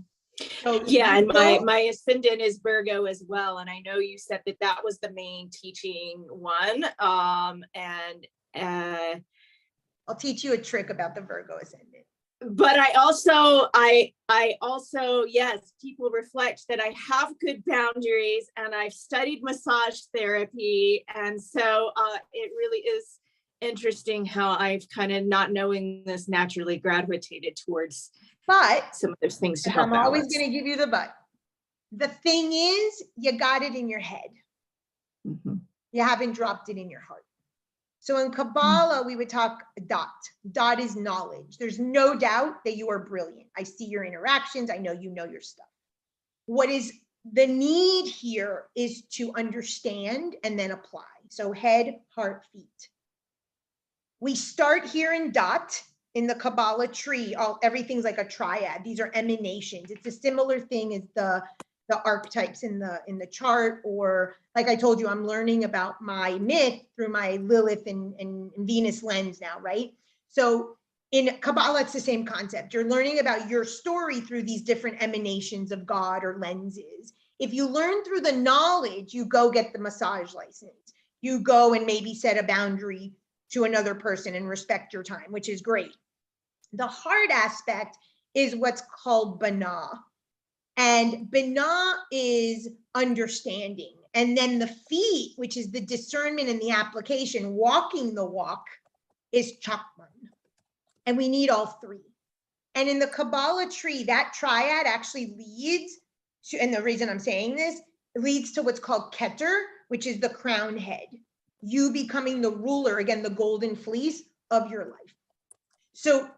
So yeah, and my ascendant is Virgo as well, and I know you said that was the main teaching one. And I'll teach you a trick about the Virgo ascendant. But I also, yes, people reflect that I have good boundaries, and I've studied massage therapy, and so it really is interesting how I've kind of, not knowing this, naturally gravitated towards some of those things to help. I'm always going to give you the but. The thing is, you got it in your head. Mm-hmm. You haven't dropped it in your heart. So in Kabbalah, we would talk dot. Dot is knowledge. There's no doubt that you are brilliant. I see your interactions. I know you know your stuff. What is the need here is to understand and then apply. So head, heart, feet. We start here in dot. In the Kabbalah tree, everything's like a triad. These are emanations. It's a similar thing as the archetypes in the chart, or like I told you, I'm learning about my myth through my Lilith and Venus lens now, right? So in Kabbalah, it's the same concept. You're learning about your story through these different emanations of God or lenses. If you learn through the knowledge, you go get the massage license. You go and maybe set a boundary to another person and respect your time, which is great. The hard aspect is what's called Binah. And Binah is understanding. And then the feet, which is the discernment and the application, walking the walk, is Chakman. And we need all three. And in the Kabbalah tree, that triad actually leads to, and the reason I'm saying this, leads to what's called Keter, which is the crown head. You becoming the ruler, again, the golden fleece of your life. So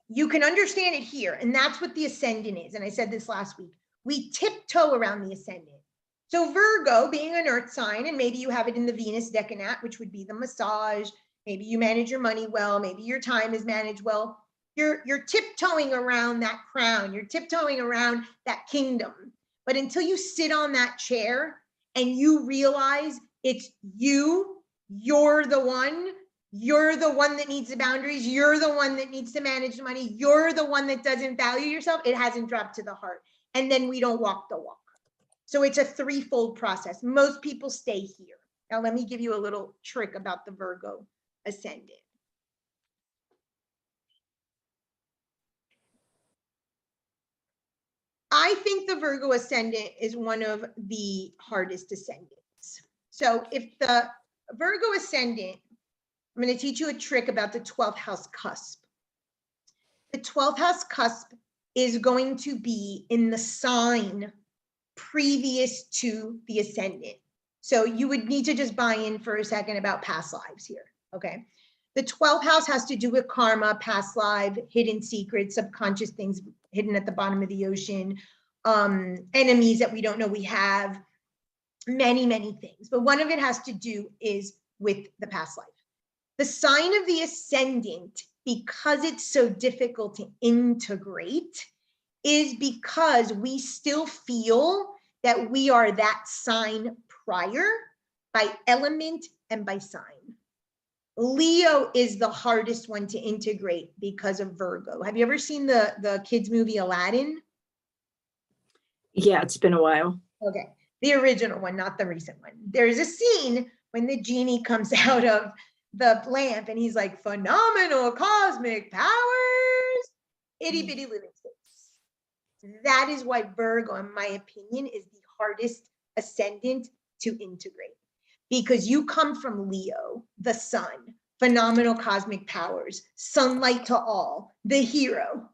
you can understand it here, and that's what the ascendant is. And I said this last week. We tiptoe around the ascendant. So Virgo, being an earth sign, and maybe you have it in the Venus decanat, which would be the massage. Maybe you manage your money well. Maybe your time is managed well. You're tiptoeing around that crown. You're tiptoeing around that kingdom. But until you sit on that chair and you realize it's you, you're the one that needs the boundaries. You're the one that needs to manage the money. You're the one that doesn't value yourself. It hasn't dropped to the heart. And then we don't walk the walk. So it's a threefold process. Most people stay here. Now, let me give you a little trick about the Virgo ascendant. I think the Virgo ascendant is one of the hardest ascendants. So if the Virgo ascendant, I'm going to teach you a trick about the 12th house cusp. The 12th house cusp is going to be in the sign previous to the ascendant. So you would need to just buy in for a second about past lives here, okay? The 12th house has to do with karma, past life, hidden secrets, subconscious things hidden at the bottom of the ocean, enemies that we don't know we have, many, many things. But one of it has to do is with the past life. The sign of the ascendant, because it's so difficult to integrate, is because we still feel that we are that sign prior by element and by sign. Leo is the hardest one to integrate because of Virgo. Have you ever seen the kids movie Aladdin? Yeah, it's been a while. Okay, the original one, not the recent one. There's a scene when the genie comes out of the lamp and he's like, phenomenal cosmic powers, itty bitty living space. That is why Virgo, in my opinion, is the hardest ascendant to integrate, because you come from Leo, the sun, phenomenal cosmic powers, sunlight to all, the hero.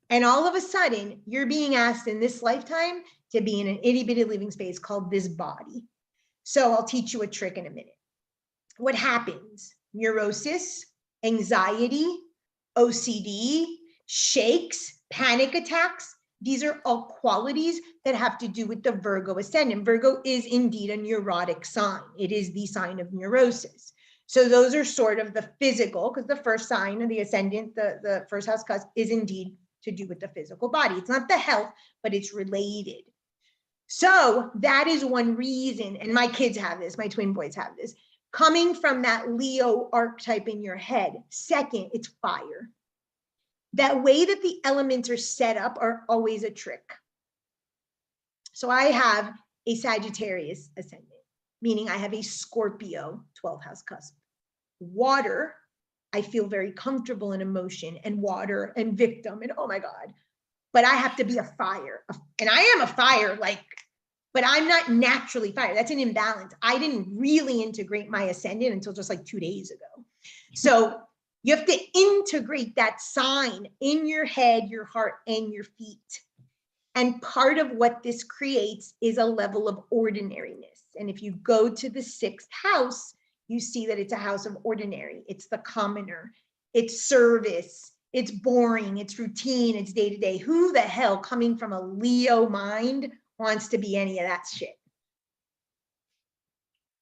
And all of a sudden, you're being asked in this lifetime to be in an itty bitty living space called this body. So I'll teach you a trick in a minute. What happens? Neurosis, anxiety, OCD, shakes, panic attacks. These are all qualities that have to do with the Virgo ascendant. Virgo is indeed a neurotic sign. It is the sign of neurosis. So those are sort of the physical, because the first sign of the ascendant, the first house cusp, is indeed to do with the physical body. It's not the health, but it's related. So that is one reason, and my kids have this, my twin boys have this, coming from that Leo archetype in your head. Second, it's fire. That way that the elements are set up are always a trick. So I have a Sagittarius ascendant, meaning I have a Scorpio 12th house cusp. Water, I feel very comfortable in emotion and water and victim and oh my God, but I have to be a fire. And I am a fire, but I'm not naturally fire. That's an imbalance. I didn't really integrate my ascendant until just like 2 days ago. So you have to integrate that sign in your head, your heart, and your feet. And part of what this creates is a level of ordinariness. And if you go to the 6th house, you see that it's a house of ordinary. It's the commoner. It's service. It's boring. It's routine. It's day to day. Who the hell coming from a Leo mind wants to be any of that shit?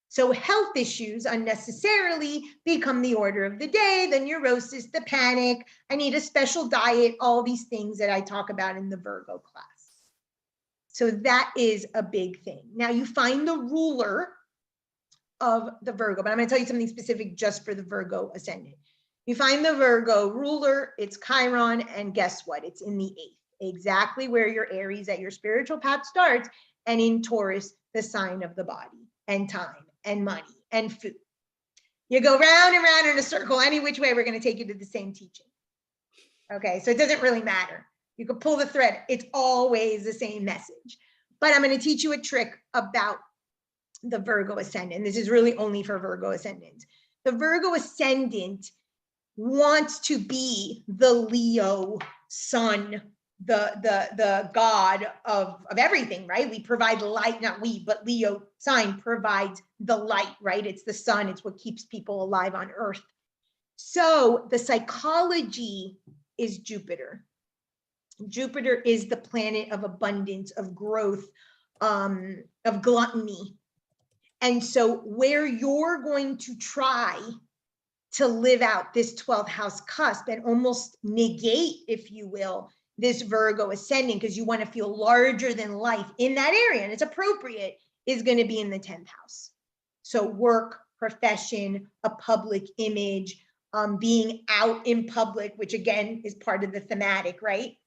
So health issues unnecessarily become the order of the day, the neurosis, the panic, I need a special diet, all these things that I talk about in the Virgo class. So that is a big thing. Now you find the ruler of the Virgo, but I'm going to tell you something specific just for the Virgo ascendant. You find the Virgo ruler, it's Chiron, and guess what? It's in the 8th, exactly where your Aries at your spiritual path starts, and in Taurus, the sign of the body and time and money and food. You go round and round in a circle, any which way, we're going to take you to the same teaching. Okay, so it doesn't really matter. You can pull the thread. It's always the same message. But I'm going to teach you a trick about the Virgo ascendant. This is really only for Virgo ascendant. The Virgo ascendant wants to be the Leo sun, the god of everything, right? We provide light, not we, but Leo sign provides the light, right? It's the sun. It's what keeps people alive on earth. So the psychology is Jupiter. Jupiter is the planet of abundance, of growth, of gluttony. And so where you're going to try to live out this 12th house cusp and almost negate, if you will, this Virgo ascending, because you want to feel larger than life in that area, and it's appropriate, is going to be in the 10th house. So work, profession, a public image, being out in public, which again is part of the thematic, right?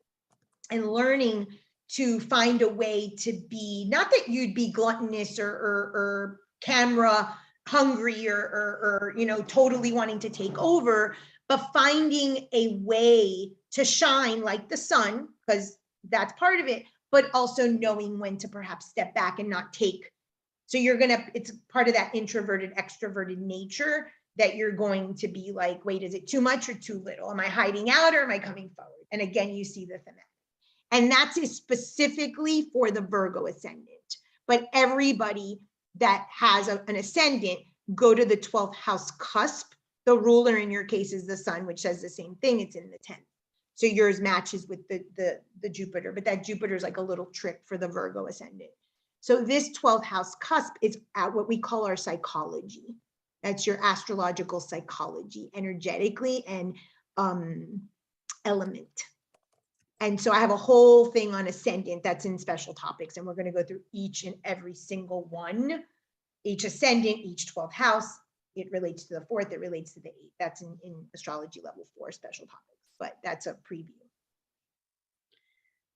And learning to find a way to be, not that you'd be gluttonous or camera hungry or you know, totally wanting to take over, but finding a way to shine like the sun, because that's part of it, but also knowing when to perhaps step back and not take. So you're gonna, it's part of that introverted, extroverted nature that you're going to be like, wait, is it too much or too little? Am I hiding out or am I coming forward? And again, you see the thematic. And that's specifically for the Virgo ascendant. But everybody that has an ascendant, go to the 12th house cusp. The ruler in your case is the sun, which says the same thing. It's in the 10th. So yours matches with the Jupiter, but that Jupiter is like a little trick for the Virgo ascendant. So this 12th house cusp is at what we call our psychology. That's your astrological psychology, energetically and element. And so I have a whole thing on ascendant that's in special topics, and we're going to go through each and every single one, each ascendant, each 12th house. It relates to the 4th, it relates to the 8th. That's in astrology level 4 special topics, but that's a preview.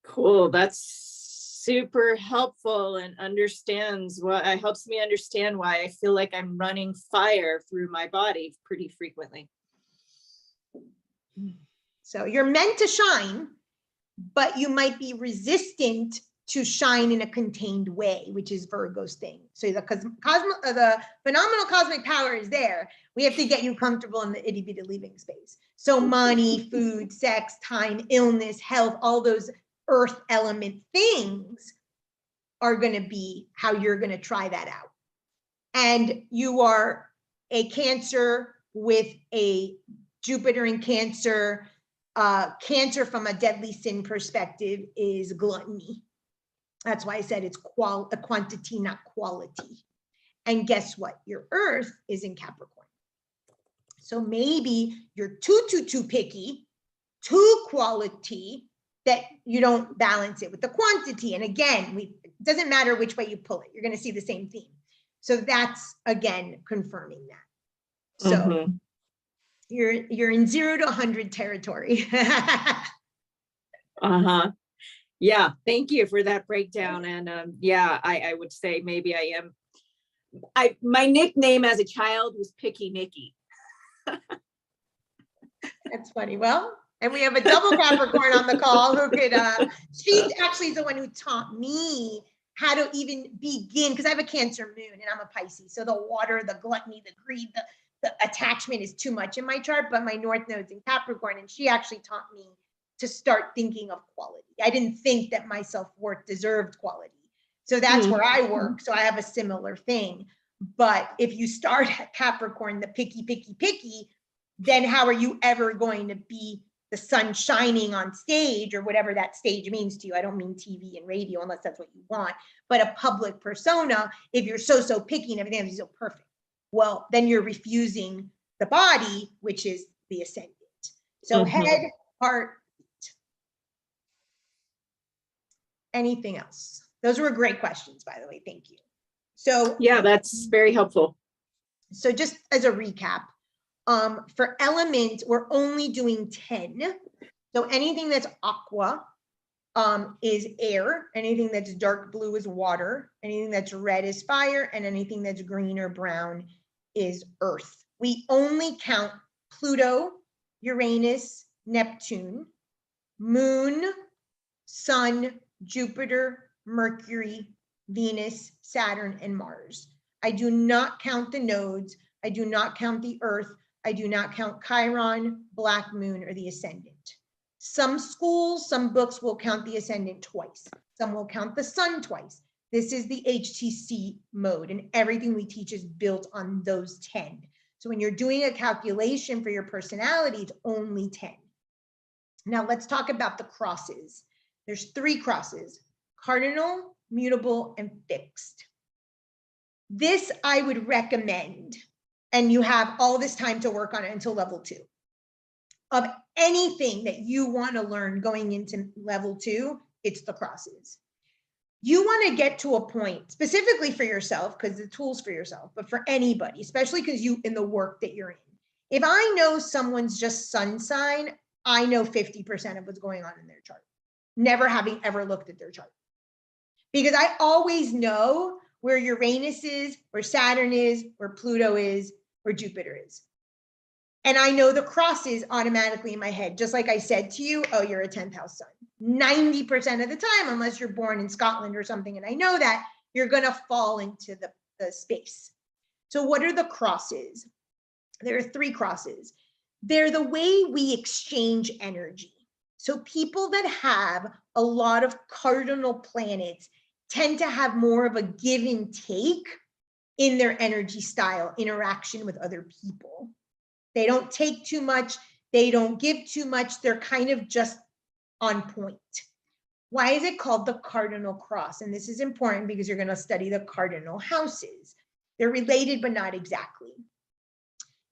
Cool. That's super helpful and helps me understand why I feel like I'm running fire through my body pretty frequently. So you're meant to shine, but you might be resistant to shine in a contained way, which is Virgo's thing. So the phenomenal cosmic power is there. We have to get you comfortable in the itty bitty living space. So money, food, sex, time, illness, health, all those earth element things are going to be how you're going to try that out. And you are a Cancer with a Jupiter in Cancer. Cancer from a deadly sin perspective is gluttony. That's why I said it's a quantity, not quality. And guess what? Your Earth is in Capricorn. So maybe you're too picky, too quality, that you don't balance it with the quantity. And again, it doesn't matter which way you pull it, you're going to see the same theme. So that's, again, confirming that. So you're in 0 to 100 territory. Yeah, thank you for that breakdown. And yeah, I would say maybe I am. My nickname as a child was Picky Nicky. That's funny. Well, and we have a double Capricorn on the call who could, she's actually the one who taught me how to even begin, because I have a Cancer moon and I'm a Pisces. So the water, the gluttony, the greed, the attachment is too much in my chart, but my North Node's in Capricorn, and she actually taught me to start thinking of quality. I didn't think that my self-worth deserved quality. So that's where I work. So I have a similar thing. But if you start at Capricorn, the picky, then how are you ever going to be the sun shining on stage, or whatever that stage means to you? I don't mean TV and radio, unless that's what you want, but a public persona, if you're so picky and everything is so perfect, well, then you're refusing the body, which is the ascendant. So head, heart, anything else? Those were great questions, by the way. Thank you. So yeah, that's very helpful. So just as a recap, for element, we're only doing 10. So anything that's aqua is air. Anything that's dark blue is water. Anything that's red is fire. And anything that's green or brown is earth. We only count Pluto, Uranus, Neptune, Moon, Sun, Jupiter, Mercury, Venus, Saturn, and Mars. I do not count the nodes. I do not count the Earth. I do not count Chiron, Black Moon, or the Ascendant. Some schools, some books will count the Ascendant twice. Some will count the Sun twice. This is the HTC mode, and everything we teach is built on those 10. So when you're doing a calculation for your personality, it's only 10. Now let's talk about the crosses. There's 3 crosses: cardinal, mutable, and fixed. This I would recommend, and you have all this time to work on it until level 2. Of anything that you want to learn going into level 2, it's the crosses. You want to get to a point, specifically for yourself, because the tool's for yourself, but for anybody, especially because you in the work that you're in. If I know someone's just sun sign, I know 50% of what's going on in their chart, never having ever looked at their chart. Because I always know where Uranus is, where Saturn is, where Pluto is, where Jupiter is. And I know the crosses automatically in my head, just like I said to you, oh, you're a 10th house sun. 90% of the time, unless you're born in Scotland or something, and I know that, you're going to fall into the space. So what are the crosses? There are 3 crosses. They're the way we exchange energy. So people that have a lot of cardinal planets tend to have more of a give and take in their energy style interaction with other people. They don't take too much. They don't give too much. They're kind of just on point. Why is it called the cardinal cross? And this is important because you're going to study the cardinal houses. They're related, but not exactly.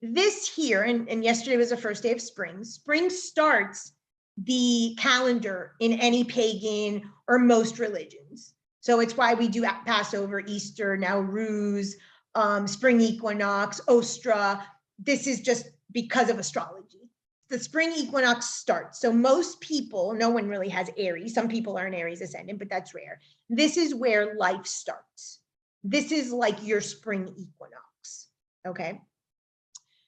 This here, and yesterday was the first day of spring. Spring starts the calendar in any pagan or most religions. So it's why we do Passover, Easter, Nowruz, spring equinox, Ostra. This is just because of astrology. The spring equinox starts. So most people, no one really has Aries. Some people are an Aries ascendant, but that's rare. This is where life starts. This is like your spring equinox, okay?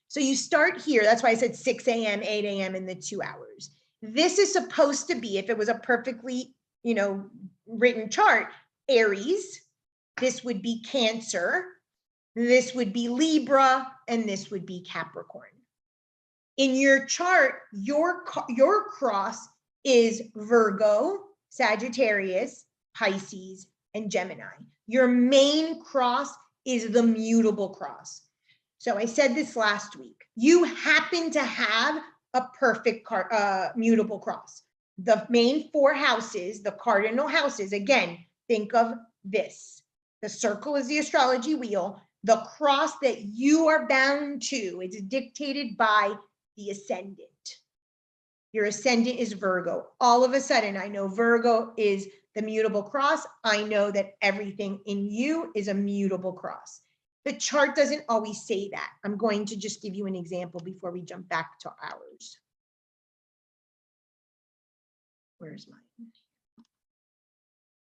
So you start here. That's why I said 6 a.m., 8 a.m. in the 2 hours. This is supposed to be, if it was a perfectly, written chart, Aries. This would be Cancer. This would be Libra, and this would be Capricorn. In your chart, your cross is Virgo, Sagittarius, Pisces, and Gemini. Your main cross is the mutable cross. So I said this last week. You happen to have a perfect mutable cross. The main 4 houses, the cardinal houses, again, think of this. The circle is the astrology wheel. The cross that you are bound to is dictated by the ascendant. Your ascendant is Virgo. All of a sudden, I know Virgo is the mutable cross. I know that everything in you is a mutable cross. The chart doesn't always say that. I'm going to just give you an example before we jump back to ours. Where's mine?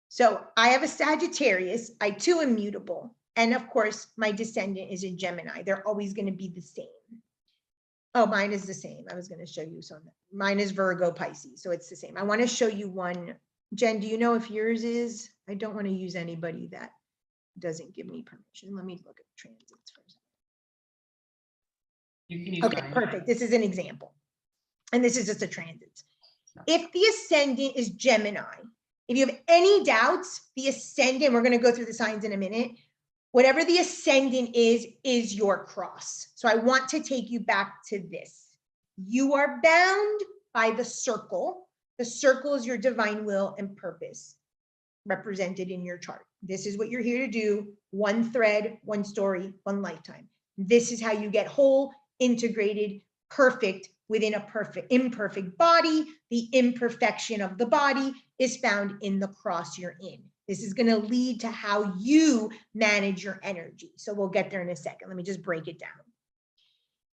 So I have a Sagittarius. I too am mutable. And of course, my descendant is a Gemini. They're always going to be the same. Oh, mine is the same. I was going to show you some. Mine is Virgo Pisces, so it's the same. I want to show you one. Jen, do you know if yours is? I don't want to use anybody that doesn't give me permission. Let me look at transits first. You can use okay, mine. Perfect. This is an example. And this is just a transit. If the ascendant is Gemini, if you have any doubts, the ascendant, we're going to go through the signs in a minute. Whatever the ascendant is your cross. So I want to take you back to this. You are bound by the circle. The circle is your divine will and purpose represented in your chart. This is what you're here to do. One thread, one story, one lifetime. This is how you get whole, integrated, perfect within a imperfect body. The imperfection of the body is found in the cross you're in. This is going to lead to how you manage your energy. So we'll get there in a second. Let me just break it down.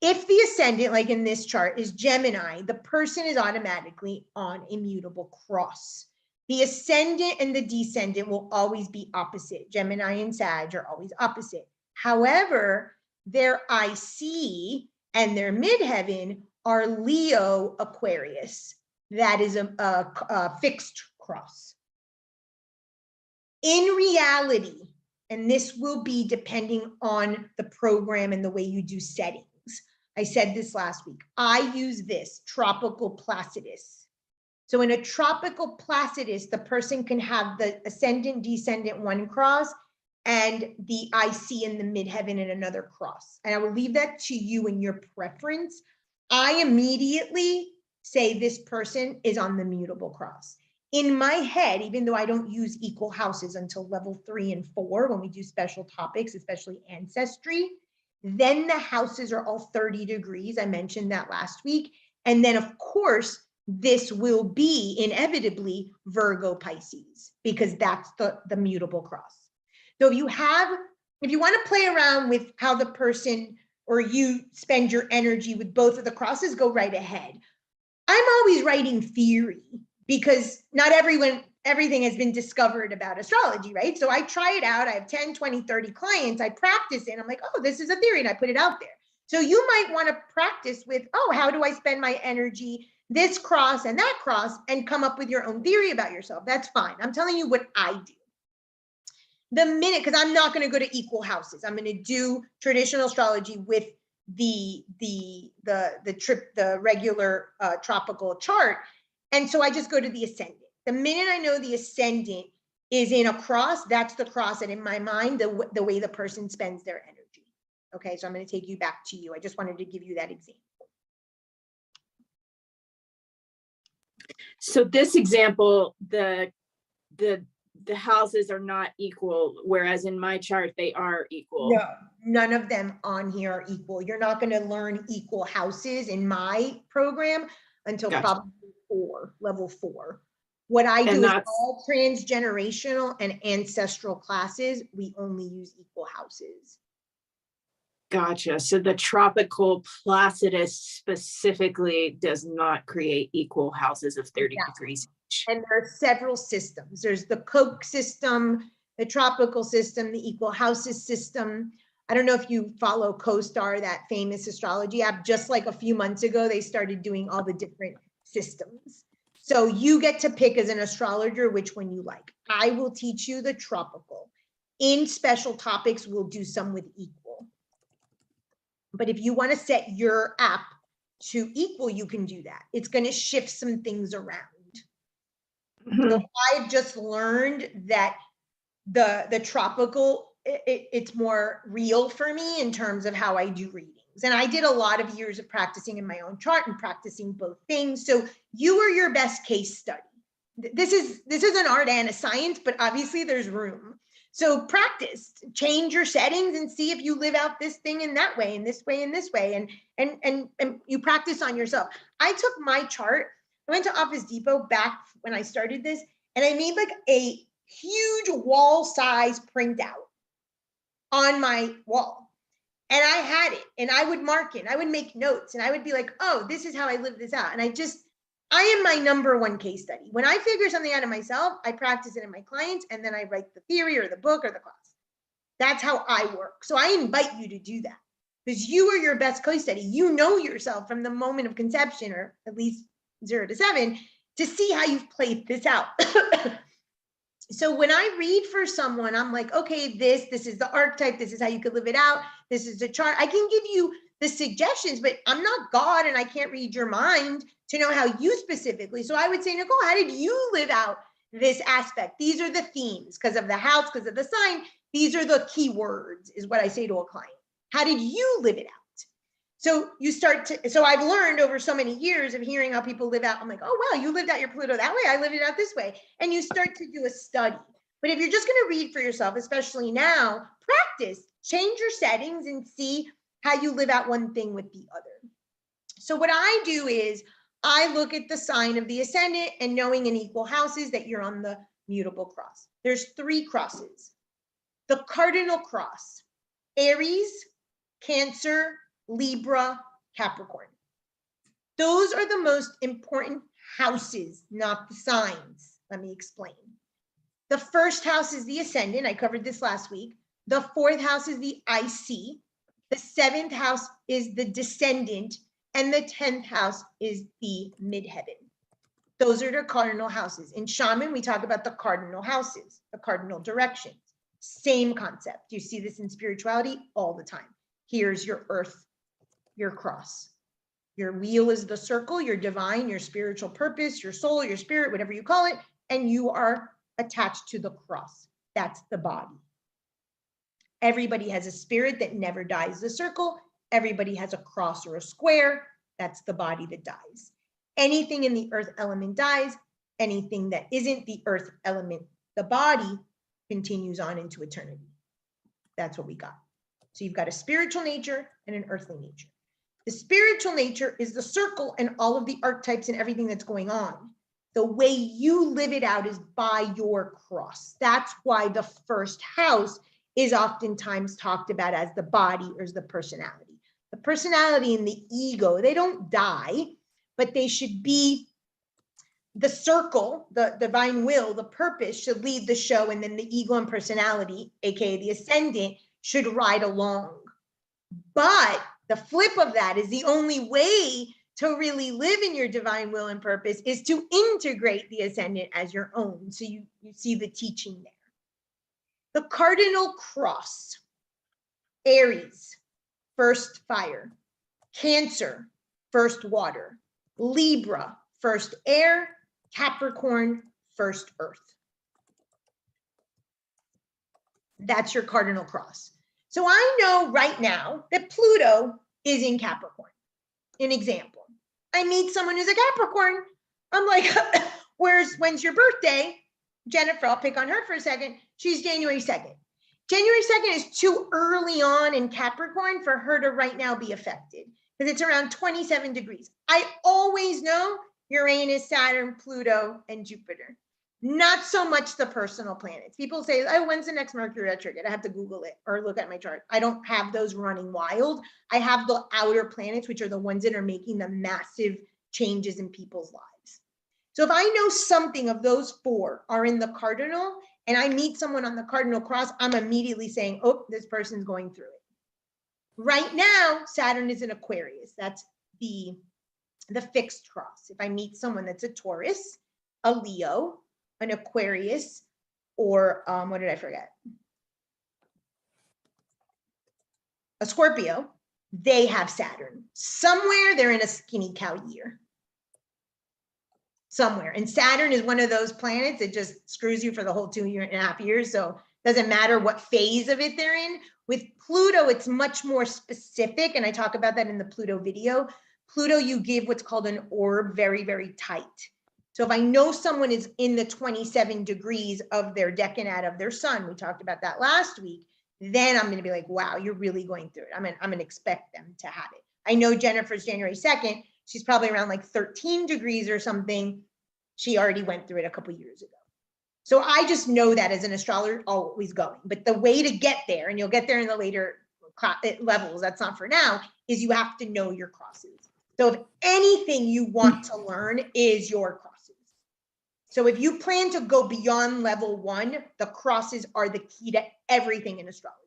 If the ascendant, like in this chart, is Gemini, the person is automatically on a mutable cross. The ascendant and the descendant will always be opposite. Gemini and Sag are always opposite. However, their IC and their midheaven are Leo Aquarius. That is a fixed cross. In reality, and this will be depending on the program and the way you do settings. I said this last week. I use this tropical Placidus. So in a tropical Placidus, the person can have the ascendant, descendant one cross and the IC in the midheaven in another cross. And I will leave that to you in your preference. I immediately say this person is on the mutable cross. In my head, even though I don't use equal houses until level 3 and 4, when we do special topics, especially ancestry, then the houses are all 30 degrees. I mentioned that last week. And then of course, this will be inevitably Virgo Pisces because that's the mutable cross. So if you want to play around with how the person or you spend your energy with both of the crosses, go right ahead. I'm always writing theory because not everything has been discovered about astrology, right? So I try it out. I have 10, 20, 30 clients. I practice it. I'm like, oh, this is a theory. And I put it out there. So you might want to practice with, oh, how do I spend my energy, this cross and that cross, and come up with your own theory about yourself. That's fine. I'm telling you what I do. The minute, because I'm not going to go to equal houses. I'm going to do traditional astrology with the regular tropical chart. And so I just go to the ascendant. The minute I know the ascendant is in a cross, that's the cross. And in my mind, the way the person spends their energy. Okay, so I'm going to take you back to you. I just wanted to give you that example. So this example, the houses are not equal, whereas in my chart, they are equal. No, none of them on here are equal. You're not going to learn equal houses in my program until probably level 4. What I do is all transgenerational and ancestral classes, we only use equal houses. Gotcha. So the tropical Placidus specifically does not create equal houses of 30 degrees each. And there are several systems. There's the Koch system, the tropical system, the equal houses system. I don't know if you follow CoStar, that famous astrology app. Just like a few months ago, they started doing all the different systems. So you get to pick as an astrologer which one you like. I will teach you the tropical. In special topics, we'll do some with equal. But if you want to set your app to equal, you can do that. It's going to shift some things around. So I've just learned that the tropical, it's more real for me in terms of how I do readings. And I did a lot of years of practicing in my own chart and practicing both things. So you are your best case study. This is an art and a science, but obviously there's room. So practice, change your settings and see if you live out this thing in that way, and this way, and this way, and you practice on yourself. I took my chart, I went to Office Depot back when I started this, and I made like a huge wall size printout on my wall. And I had it, and I would mark it, I would make notes, and I would be like, oh, this is how I live this out. And I am my number one case study. When I figure something out of myself, I practice it in my clients, and then I write the theory or the book or the class. That's how I work. So I invite you to do that, because you are your best case study. You know yourself from the moment of conception, or at least 0 to 7, to see how you've played this out. So when I read for someone, I'm like, okay, this is the archetype. This is how you could live it out. This is the chart. I can give you the suggestions, but I'm not God, and I can't read your mind to know how you specifically. So I would say, Nicole, how did you live out this aspect? These are the themes because of the house, because of the sign. These are the key words, is what I say to a client. How did you live it out? So you start to, so I've learned over so many years of hearing how people live out. I'm like, oh, wow, you lived out your Pluto that way. I lived it out this way. And you start to do a study. But if you're just going to read for yourself, especially now, practice, change your settings and see how you live out one thing with the other. So what I do is I look at the sign of the ascendant, and knowing in equal houses that you're on the mutable cross. There's 3 crosses. The cardinal cross, Aries, Cancer, Libra, Capricorn. Those are the most important houses, not the signs. Let me explain. The first house is the ascendant. I covered this last week. The 4th house is the IC. The 7th house is the descendant. And the 10th house is the midheaven. Those are the cardinal houses. In shaman, we talk about the cardinal houses, the cardinal directions. Same concept. You see this in spirituality all the time. Here's your earth, your cross. Your wheel is the circle, your divine, your spiritual purpose, your soul, your spirit, whatever you call it, and you are attached to the cross. That's the body. Everybody has a spirit that never dies, the circle. Everybody has a cross or a square. That's the body that dies. Anything in the earth element dies. Anything that isn't the earth element, the body, continues on into eternity. That's what we got. So you've got a spiritual nature and an earthly nature. The spiritual nature is the circle and all of the archetypes and everything that's going on. The way you live it out is by your cross. That's why the first house is oftentimes talked about as the body or as the personality. The personality and the ego, they don't die, but they should be the circle, the divine will, the purpose should lead the show, and then the ego and personality, aka the ascendant, should ride along. But the flip of that is the only way to really live in your divine will and purpose is to integrate the ascendant as your own. So you see the teaching there. The cardinal cross, Aries, first fire. Cancer, first water. Libra, first air. Capricorn, first Earth. That's your cardinal cross. So I know right now that Pluto is in Capricorn. An example, I meet someone who's a Capricorn. I'm like, when's your birthday? Jennifer, I'll pick on her for a second. She's January 2nd. January 2nd is too early on in Capricorn for her to right now be affected because it's around 27 degrees. I always know Uranus, Saturn, Pluto, and Jupiter. Not so much the personal planets. People say, oh, when's the next Mercury retrograde? I have to Google it or look at my chart. I don't have those running wild. I have the outer planets, which are the ones that are making the massive changes in people's lives. So if I know something of those four are in the cardinal and I meet someone on the cardinal cross, I'm immediately saying, oh, this person's going through it. Right now, Saturn is in Aquarius. That's the fixed cross. If I meet someone that's a Taurus, a Leo, an Aquarius, or what did I forget? A Scorpio, they have Saturn. Somewhere they're in a skinny cow year. Somewhere. And Saturn is one of those planets that just screws you for the whole 2.5 years. So it doesn't matter what phase of it they're in. With Pluto, it's much more specific. And I talk about that in the Pluto video. Pluto, you give what's called an orb very, very tight. So if I know someone is in the 27 degrees of their decanat of their sun, we talked about that last week, then I'm going to be like, wow, you're really going through it. I'm going to expect them to have it. I know Jennifer's January 2nd. She's probably around like 13 degrees or something. She already went through it a couple of years ago. So I just know that as an astrologer, always going. But the way to get there, and you'll get there in the later levels, that's not for now, is you have to know your crosses. So if anything you want to learn is your crosses. So if you plan to go beyond level 1, the crosses are the key to everything in astrology.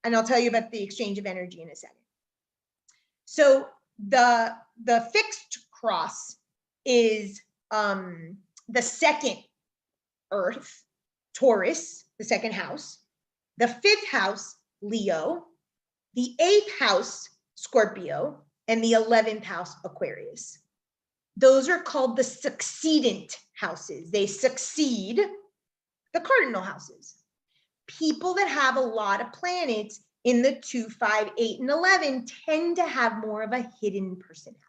And I'll tell you about the exchange of energy in a second. So the fixed cross is the second Earth, Taurus, the second house, the 5th house, Leo, the 8th house, Scorpio, and the 11th house, Aquarius. Those are called the succeedent houses. They succeed the cardinal houses. People that have a lot of planets in the 2, 5, 8, and 11 tend to have more of a hidden personality.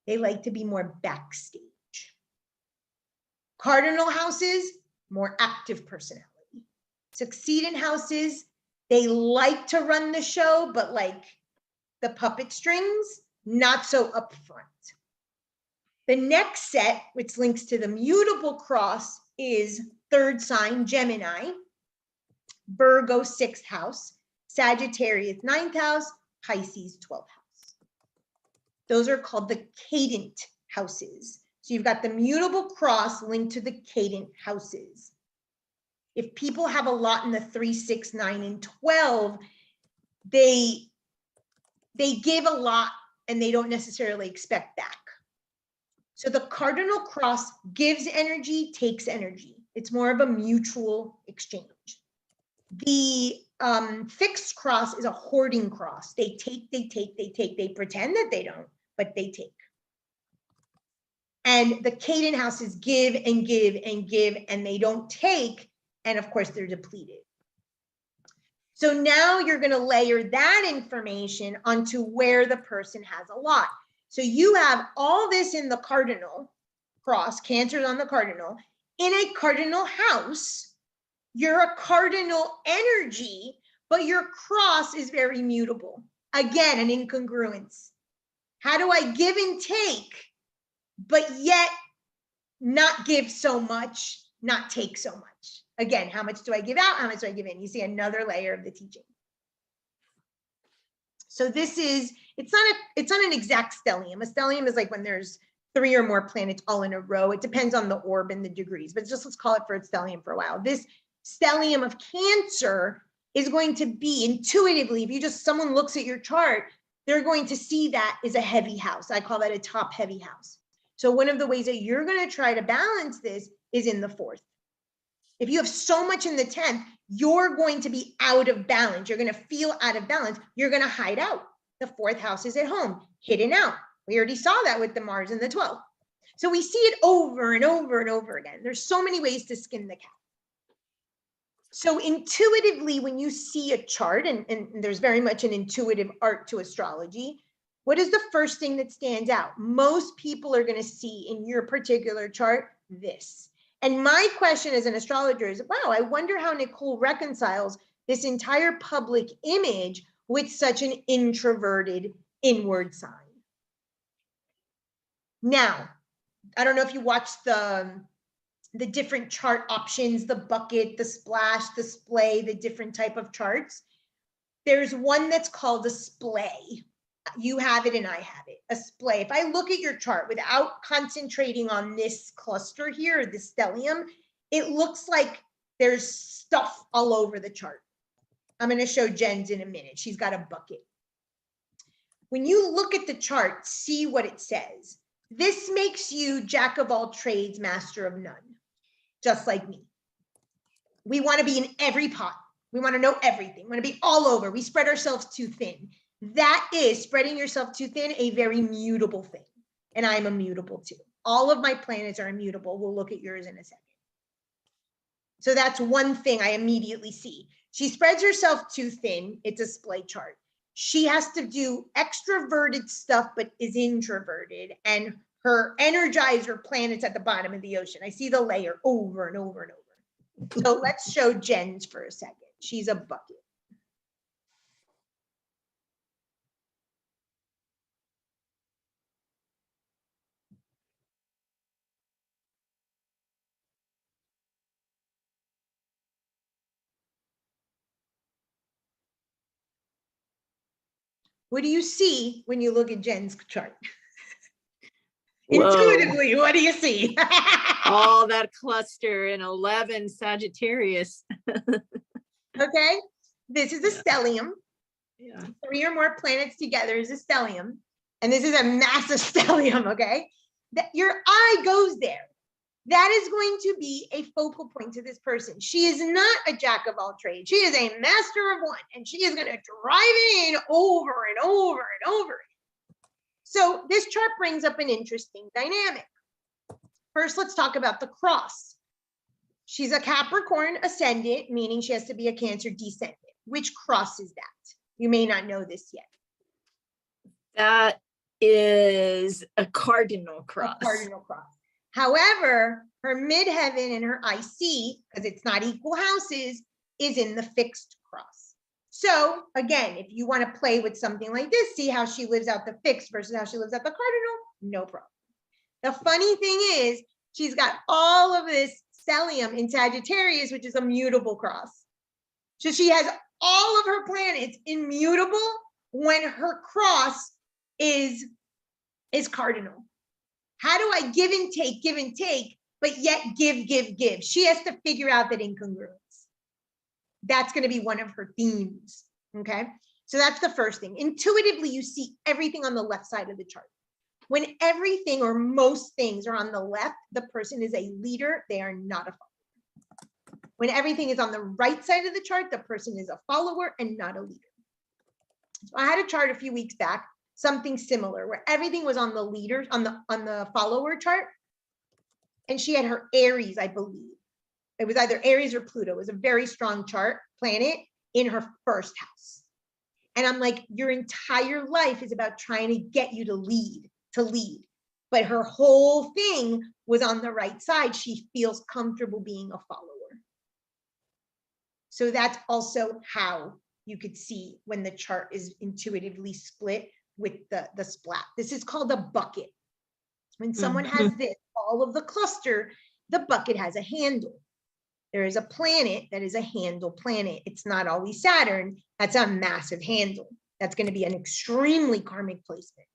They like to be more backstage. Cardinal houses, more active personality. Succeedent houses, they like to run the show, but like the puppet strings, not so upfront. The next set, which links to the mutable cross, is third sign, Gemini, Virgo, 6th house, Sagittarius, 9th house, Pisces, 12th house. Those are called the cadent houses. So you've got the mutable cross linked to the cadent houses. If people have a lot in the 3, 6, 9, and 12, they give a lot and they don't necessarily expect back. So the cardinal cross gives energy, takes energy. It's more of a mutual exchange. The fixed cross is a hoarding cross. They take, they take, they take. They pretend that they don't, but they take. And the cadent houses give and give and give, and they don't take. And of course, they're depleted. So now you're going to layer that information onto where the person has a lot. So you have all this in the cardinal cross, Cancer's on the cardinal. In a cardinal house, you're a cardinal energy, but your cross is very mutable. Again, an incongruence. How do I give and take, but yet not give so much, not take so much? Again, how much do I give out? How much do I give in? You see another layer of the teaching. So this is, it's not an exact stellium. A stellium is like when there's 3 or more planets all in a row. It depends on the orb and the degrees, but just let's call it for a stellium for a while. This stellium of Cancer is going to be intuitively, if you just, someone looks at your chart, they're going to see that is a heavy house. I call that a top heavy house. So one of the ways that you're going to try to balance this is in the 4th. If you have so much in the 10th, you're going to be out of balance. You're going to feel out of balance. You're going to hide out. The 4th house is at home, hidden out. We already saw that with the Mars in the 12th. So we see it over and over and over again. There's so many ways to skin the cat. So intuitively, when you see a chart, and there's very much an intuitive art to astrology, what is the first thing that stands out? Most people are going to see in your particular chart this. And my question as an astrologer is, wow, I wonder how Nicole reconciles this entire public image with such an introverted inward sign. Now, I don't know if you watched the different chart options, the bucket, the splash, the splay, the different type of charts. There's one that's called a splay. You have it and I have it, a splay. If I look at your chart without concentrating on this cluster here, the stellium, it looks like there's stuff all over the chart. I'm going to show Jen's in a minute. She's got a bucket. When you look at the chart, see what it says. This makes you jack of all trades, master of none, just like me. We want to be in every pot. We want to know everything. We want to be all over. We spread ourselves too thin. That is, spreading yourself too thin, a very mutable thing. And I'm immutable too. All of my planets are immutable. We'll look at yours in a second. So that's one thing I immediately see. She spreads herself too thin. It's a splay chart. She has to do extroverted stuff, but is introverted. And her energizer planet's at the bottom of the ocean. I see the layer over and over and over. So let's show Jen's for a second. She's a bucket. What do you see when you look at Jen's chart? Intuitively, what do you see? All that cluster in 11 Sagittarius. Okay, this is a stellium. Yeah. 3 or more planets together is a stellium. And this is a massive stellium, okay? That your eye goes there. That is going to be a focal point to this person. She is not a jack of all trades. She is a master of one, and she is going to drive it in over and over and over again. So this chart brings up an interesting dynamic. First, let's talk about the cross. She's a Capricorn ascendant, meaning she has to be a Cancer descendant. Which cross is that? You may not know this yet. That is a cardinal cross. A cardinal cross. However, her midheaven and her IC, because it's not equal houses, is in the fixed cross. So again, if you want to play with something like this, see how she lives out the fixed versus how she lives out the cardinal, no problem. The funny thing is, she's got all of this stellium in Sagittarius, which is a mutable cross. So she has all of her planets immutable when her cross is cardinal. How do I give and take, but yet give? She has to figure out that incongruence. That's going to be one of her themes, okay? So that's the first thing. Intuitively, you see everything on the left side of the chart. When everything or most things are on the left, the person is a leader. They are not a follower. When everything is on the right side of the chart, the person is a follower and not a leader. So I had a chart a few weeks back, something similar, where everything was on the leaders, on the follower chart. And she had her Aries, I believe. It was either Aries or Pluto. It was a very strong chart, planet, in her first house. And I'm like, your entire life is about trying to get you to lead. But her whole thing was on the right side. She feels comfortable being a follower. So that's also how you could see when the chart is intuitively split with the splat. This is called a bucket. When someone has this, all of the cluster, the bucket has a handle. There is a planet that is a handle planet. It's not always Saturn. That's a massive handle. That's going to be an extremely karmic placement.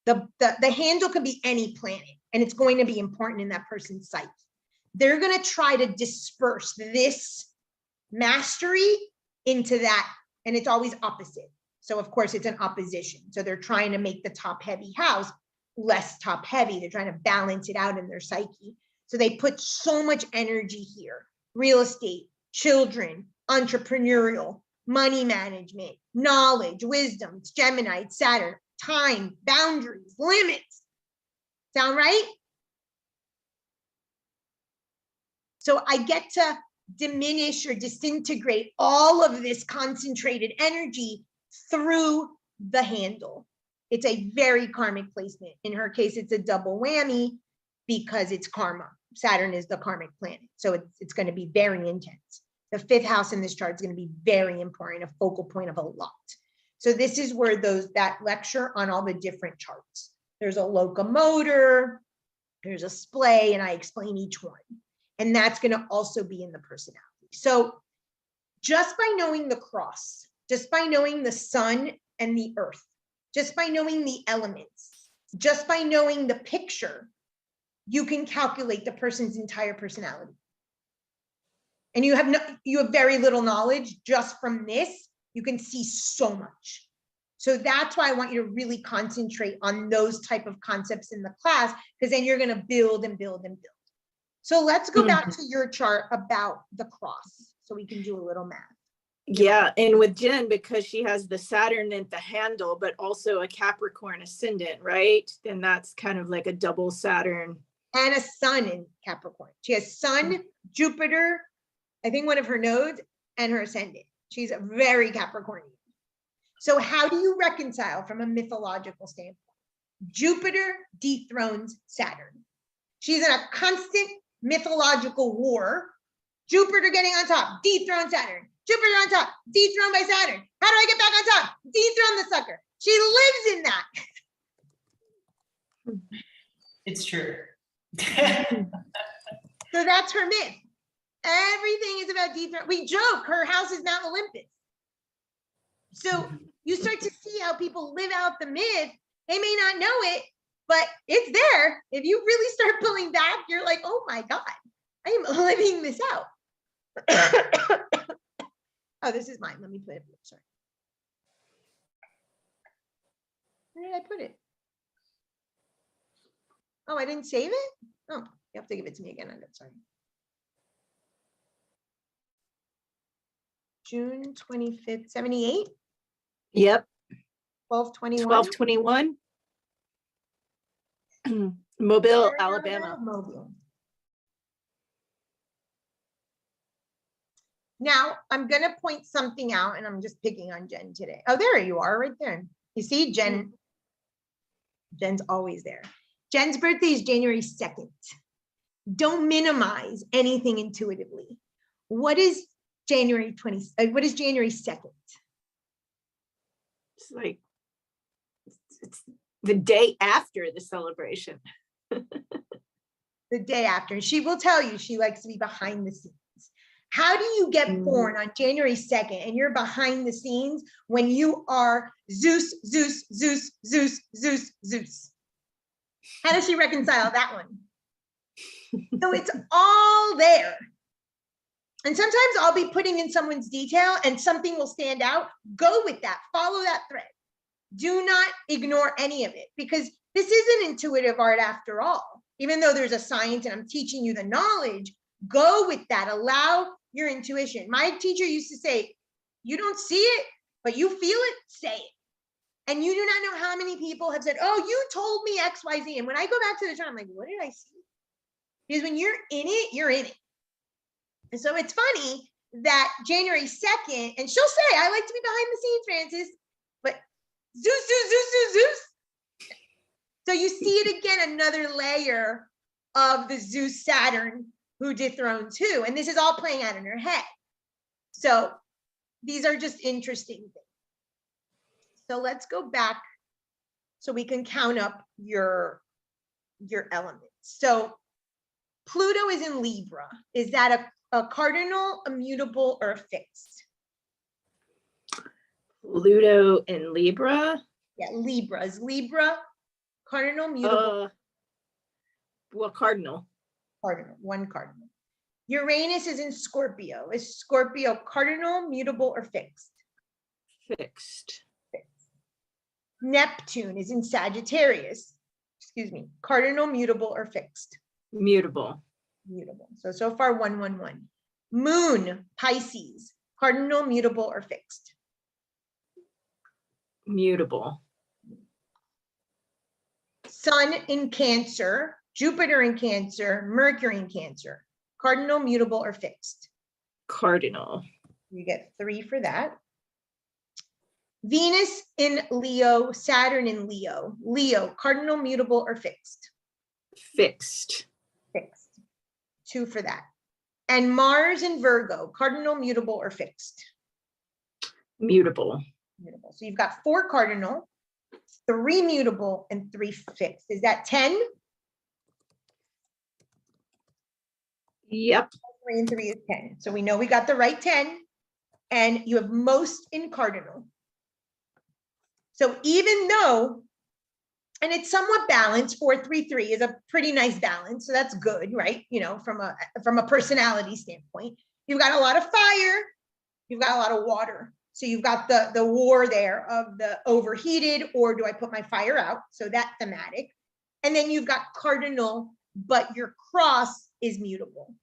The handle could be any planet, and it's going to be important in that person's psyche. They're going to try to disperse this mastery into that, and it's always opposite. So of course it's an opposition. So they're trying to make the top heavy house less top heavy. They're trying to balance it out in their psyche. So they put so much energy here: real estate, children, entrepreneurial, money management, knowledge, wisdom. It's Gemini, it's Saturn, time, boundaries, limits. Sound right? So I get to diminish or disintegrate all of this concentrated energy through the handle. It's a very karmic placement. In her case, it's a double whammy because it's karma. Saturn is the karmic planet. So it's going to be very intense. The 5th house in this chart is going to be very important, a focal point of a lot. So this is where that lecture on all the different charts. There's a locomotor, there's a splay, and I explain each one. And that's going to also be in the personality. So just by knowing the cross, just by knowing the sun and the earth, just by knowing the elements, just by knowing the picture, you can calculate the person's entire personality. And you have very little knowledge just from this. You can see so much. So that's why I want you to really concentrate on those type of concepts in the class, because then you're going to build and build and build. So let's go back to your chart about the cross so we can do a little math. Yeah, and with Jen, because she has the Saturn at the handle, but also a Capricorn ascendant, right? Then that's kind of like a double Saturn. And a sun in Capricorn. She has sun, Jupiter, I think one of her nodes, and her ascendant. She's a very Capricornian. So how do you reconcile from a mythological standpoint? Jupiter dethrones Saturn. She's in a constant mythological war. Jupiter getting on top, dethrone Saturn. Jupiter on top, dethroned by Saturn. How do I get back on top? Dethrone the sucker. She lives in that. It's true. So that's her myth. Everything is about dethrone. We joke, her house is Mount Olympus. So you start to see how people live out the myth. They may not know it, but it's there. If you really start pulling back, you're like, oh my God, I am living this out. Oh, this is mine. Let me put it. Sorry. Where did I put it? Oh, I didn't save it? Oh, you have to give it to me again. I'm sorry. June 25th, 78? Yep. 1221? 1221. Mobile, Alabama. Mobile. Now, I'm going to point something out, and I'm just picking on Jen today. Oh, there you are, right there. You see, Jen. Jen's always there. Jen's birthday is January 2nd. Don't minimize anything intuitively. What is January 20? What is January 2nd? It's like, it's the day after the celebration. The day after. She will tell you she likes to be behind the scenes. How do you get born on January 2nd and you're behind the scenes when you are Zeus, Zeus, Zeus, Zeus, Zeus, Zeus? How does she reconcile that one? So it's all there. And sometimes I'll be putting in someone's detail and something will stand out. Go with that. Follow that thread. Do not ignore any of it, because this is an intuitive art after all. Even though there's a science and I'm teaching you the knowledge, go with that. Allow your intuition. My teacher used to say, you don't see it, but you feel it, say it. And you do not know how many people have said, oh, you told me X, Y, Z. And when I go back to the chart, I'm like, what did I see? Because when you're in it, you're in it. And so it's funny that January 2nd, and she'll say, I like to be behind the scenes, Francis, but Zeus, Zeus, Zeus, Zeus, Zeus. So you see it again, another layer of the Zeus Saturn who dethroned who. And this is all playing out in her head. So these are just interesting things. So let's go back so we can count up your elements. So Pluto is in Libra. Is that a cardinal, a mutable, or a fixed? Pluto in Libra? Yeah, Libra. Is Libra cardinal, mutable? Well, cardinal. Cardinal, one cardinal. Uranus is in Scorpio. Is Scorpio cardinal, mutable, or fixed? Fixed. Neptune is in Sagittarius. Excuse me, cardinal, mutable, or fixed? Mutable. Mutable. So far, 111. Moon, Pisces, cardinal, mutable, or fixed? Mutable. Sun in Cancer, Jupiter in Cancer, Mercury in Cancer. Cardinal, mutable, or fixed? Cardinal. You get 3 for that. Venus in Leo, Saturn in Leo. Leo, cardinal, mutable, or fixed? Fixed. Fixed. 2 for that. And Mars in Virgo, cardinal, mutable, or fixed? Mutable. Mutable. So you've got 4 cardinal, 3 mutable, and 3 fixed. Is that 10? Yep. 3 and 3 is 10. So we know we got the right 10. And you have most in cardinal. So even though, and it's somewhat balanced, 4-3-3 is a pretty nice balance. So that's good, right? You know, from a personality standpoint, you've got a lot of fire, you've got a lot of water. So you've got the war there of the overheated, or do I put my fire out? So that thematic. And then you've got cardinal, but your cross is mutable.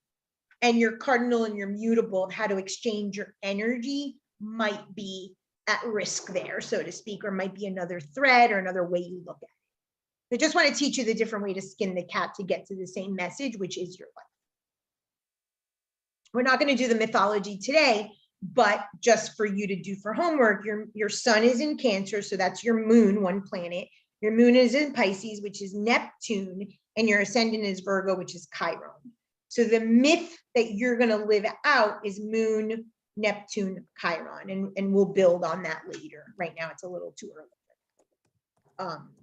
And your cardinal and your mutable of how to exchange your energy might be at risk there, so to speak, or might be another thread or another way you look at it. I just want to teach you the different way to skin the cat to get to the same message, which is your life. We're not going to do the mythology today, but just for you to do for homework, your sun is in Cancer, so that's your moon, one planet. Your moon is in Pisces, which is Neptune, and your ascendant is Virgo, which is Chiron. So the myth that you're going to live out is Moon, Neptune, Chiron, and we'll build on that later. Right now, it's a little too early.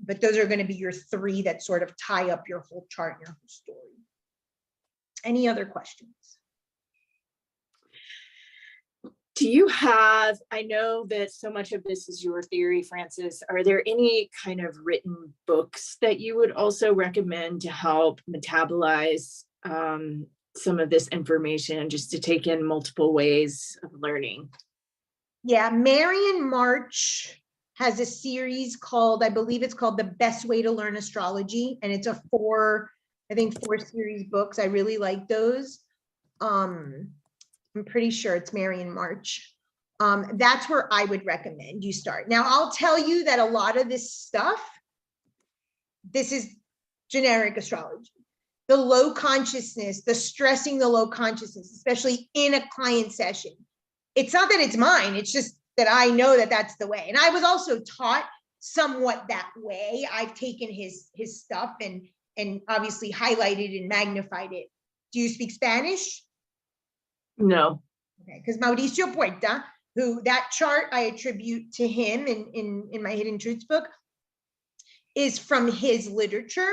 But those are going to be your 3 that sort of tie up your whole chart and your whole story. Any other questions? Do you have, I know that so much of this is your theory, Frances, are there any kind of written books that you would also recommend to help metabolize some of this information, just to take in multiple ways of learning? Yeah, Marion March has a series called, I believe it's called The Best Way to Learn Astrology, and it's a 4 series books. I really like those. I'm pretty sure it's Marion March. That's where I would recommend you start. Now, I'll tell you that a lot of this stuff, this is generic astrology. The low consciousness, the stressing the low consciousness, especially in a client session. It's not that it's mine, it's just that I know that that's the way. And I was also taught somewhat that way. I've taken his stuff and obviously highlighted and magnified it. Do you speak Spanish? No. Okay, because Mauricio Puerta, who that chart I attribute to him in my Hidden Truths book, is from his literature.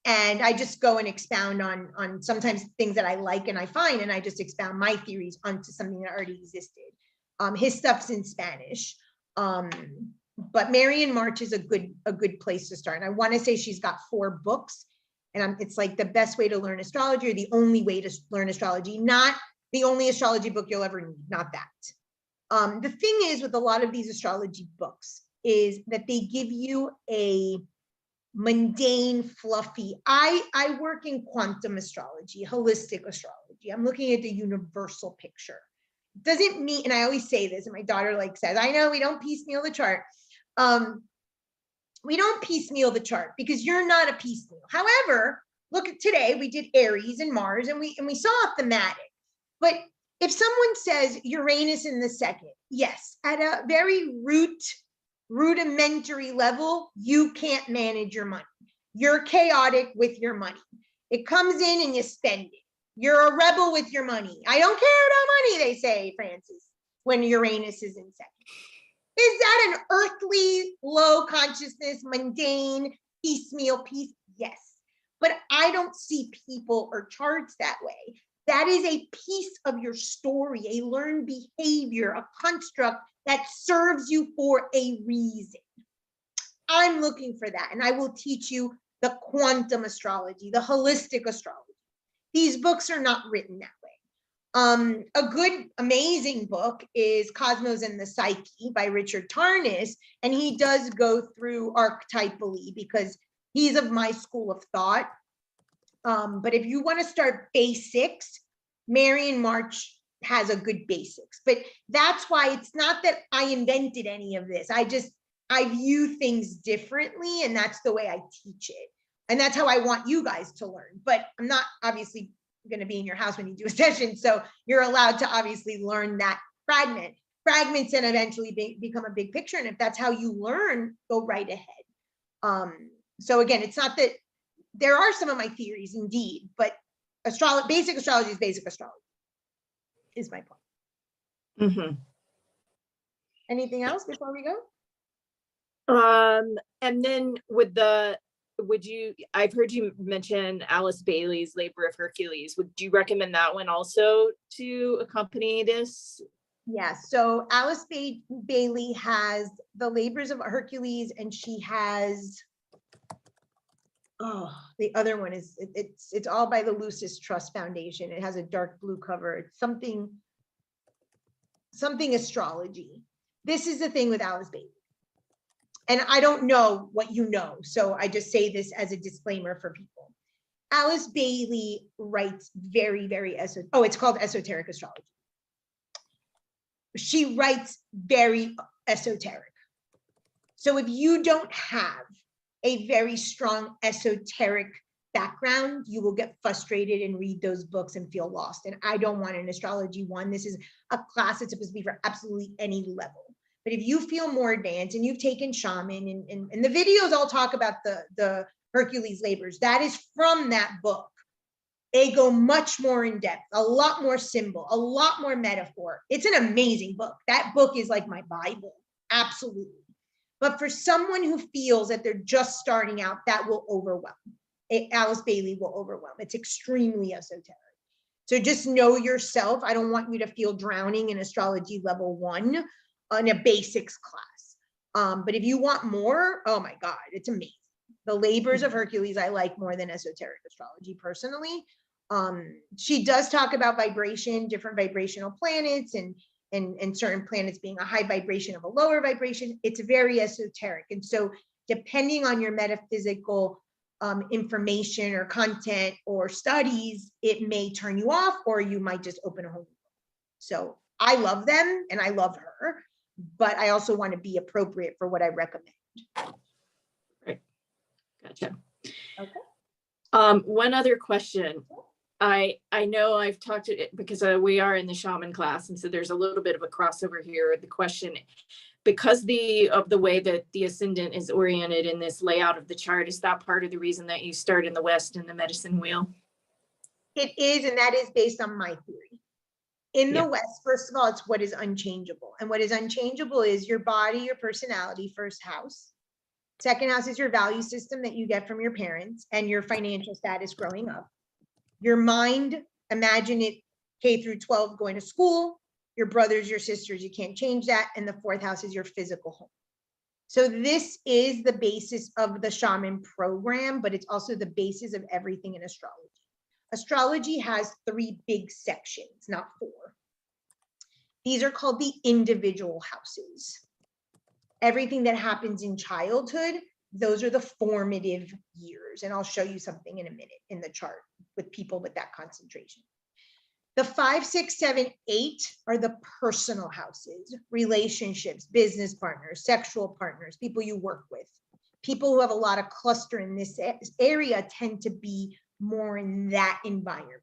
And I just go and expound on sometimes things that I like and I find, and I just expound my theories onto something that already existed. His stuff's in Spanish. But Marion March is a good place to start. And I want to say she's got 4 books, and it's like The Best Way to Learn Astrology, or the only way to learn astrology, not the only astrology book you'll ever need, not that. The thing is with a lot of these astrology books is that they give you a mundane, fluffy. I work in quantum astrology, holistic astrology. I'm looking at the universal picture. Doesn't mean, and I always say this, and my daughter says, I know we don't piecemeal the chart. We don't piecemeal the chart because you're not a piecemeal. However, look at today, we did Aries and Mars, and we saw a thematic. But if someone says Uranus in the second, yes, at a very rudimentary level, you can't manage your money. You're chaotic with your money. It comes in and you spend it. You're a rebel with your money. I don't care about money, they say, Frances, when Uranus is in second. Is that an earthly, low consciousness, mundane, piecemeal piece? Yes. But I don't see people or charts that way. That is a piece of your story, a learned behavior, a construct that serves you for a reason. I'm looking for that, and I will teach you the quantum astrology, the holistic astrology. These books are not written that way. A good, amazing book is Cosmos and the Psyche by Richard Tarnas, and he does go through archetypally because he's of my school of thought. But if you want to start basics, Marion March has a good basics. But that's why it's not that I invented any of this. I view things differently, and that's the way I teach it. And that's how I want you guys to learn. But I'm not obviously going to be in your house when you do a session. So you're allowed to obviously learn that fragment. Fragments and eventually become a big picture. And if that's how you learn, go right ahead. So again, it's not that there are some of my theories indeed, but basic astrology is basic astrology, is my point. Mm-hmm. Anything else before we go? And then I've heard you mention Alice Bailey's Labor of Hercules. Would you recommend that one also to accompany this? Yeah, so Alice Bailey has the Labors of Hercules, and she has, the other one is, it's all by the Lucis Trust Foundation. It has a dark blue cover. It's something astrology. This is the thing with Alice Bailey. And I don't know what you know, so I just say this as a disclaimer for people. Alice Bailey writes very, very it's called esoteric astrology. She writes very esoteric. So if you don't have a very strong esoteric background, you will get frustrated and read those books and feel lost. And I don't want an astrology one. This is a class that's supposed to be for absolutely any level. But if you feel more advanced and you've taken shaman, and the videos all talk about the Hercules labors, that is from that book. They go much more in depth, a lot more symbol, a lot more metaphor. It's an amazing book. That book is like my Bible, absolutely. But for someone who feels that they're just starting out, that will overwhelm. Alice Bailey will overwhelm. It's extremely esoteric. So just know yourself. I don't want you to feel drowning in astrology level 1 in a basics class. But if you want more, oh my God, it's amazing. The Labors of Hercules, I like more than esoteric astrology personally. She does talk about vibration, different vibrational planets, and certain planets being a high vibration of a lower vibration. It's very esoteric. And so depending on your metaphysical information or content or studies, it may turn you off, or you might just open a whole new book. So I love them and I love her, but I also want to be appropriate for what I recommend. Right. Gotcha. Okay. One other question. I know I've talked to it because we are in the shaman class, and so there's a little bit of a crossover here. The question, because of the way that the ascendant is oriented in this layout of the chart, is that part of the reason that you start in the West in the medicine wheel? It is, and that is based on my theory. In the West, first of all, it's what is unchangeable. And what is unchangeable is your body, your personality, first house. Second house is your value system that you get from your parents and your financial status growing up. Your mind, imagine it K through 12 going to school, your brothers, your sisters, you can't change that. And the fourth house is your physical home. So this is the basis of the shaman program, but it's also the basis of everything in astrology. Astrology has 3 big sections, not 4. These are called the individual houses. Everything that happens in childhood, those are the formative years. And I'll show you something in a minute in the chart with people with that concentration. The 5, 6, 7, 8 are the personal houses, relationships, business partners, sexual partners, people you work with. People who have a lot of cluster in this area tend to be more in that environment.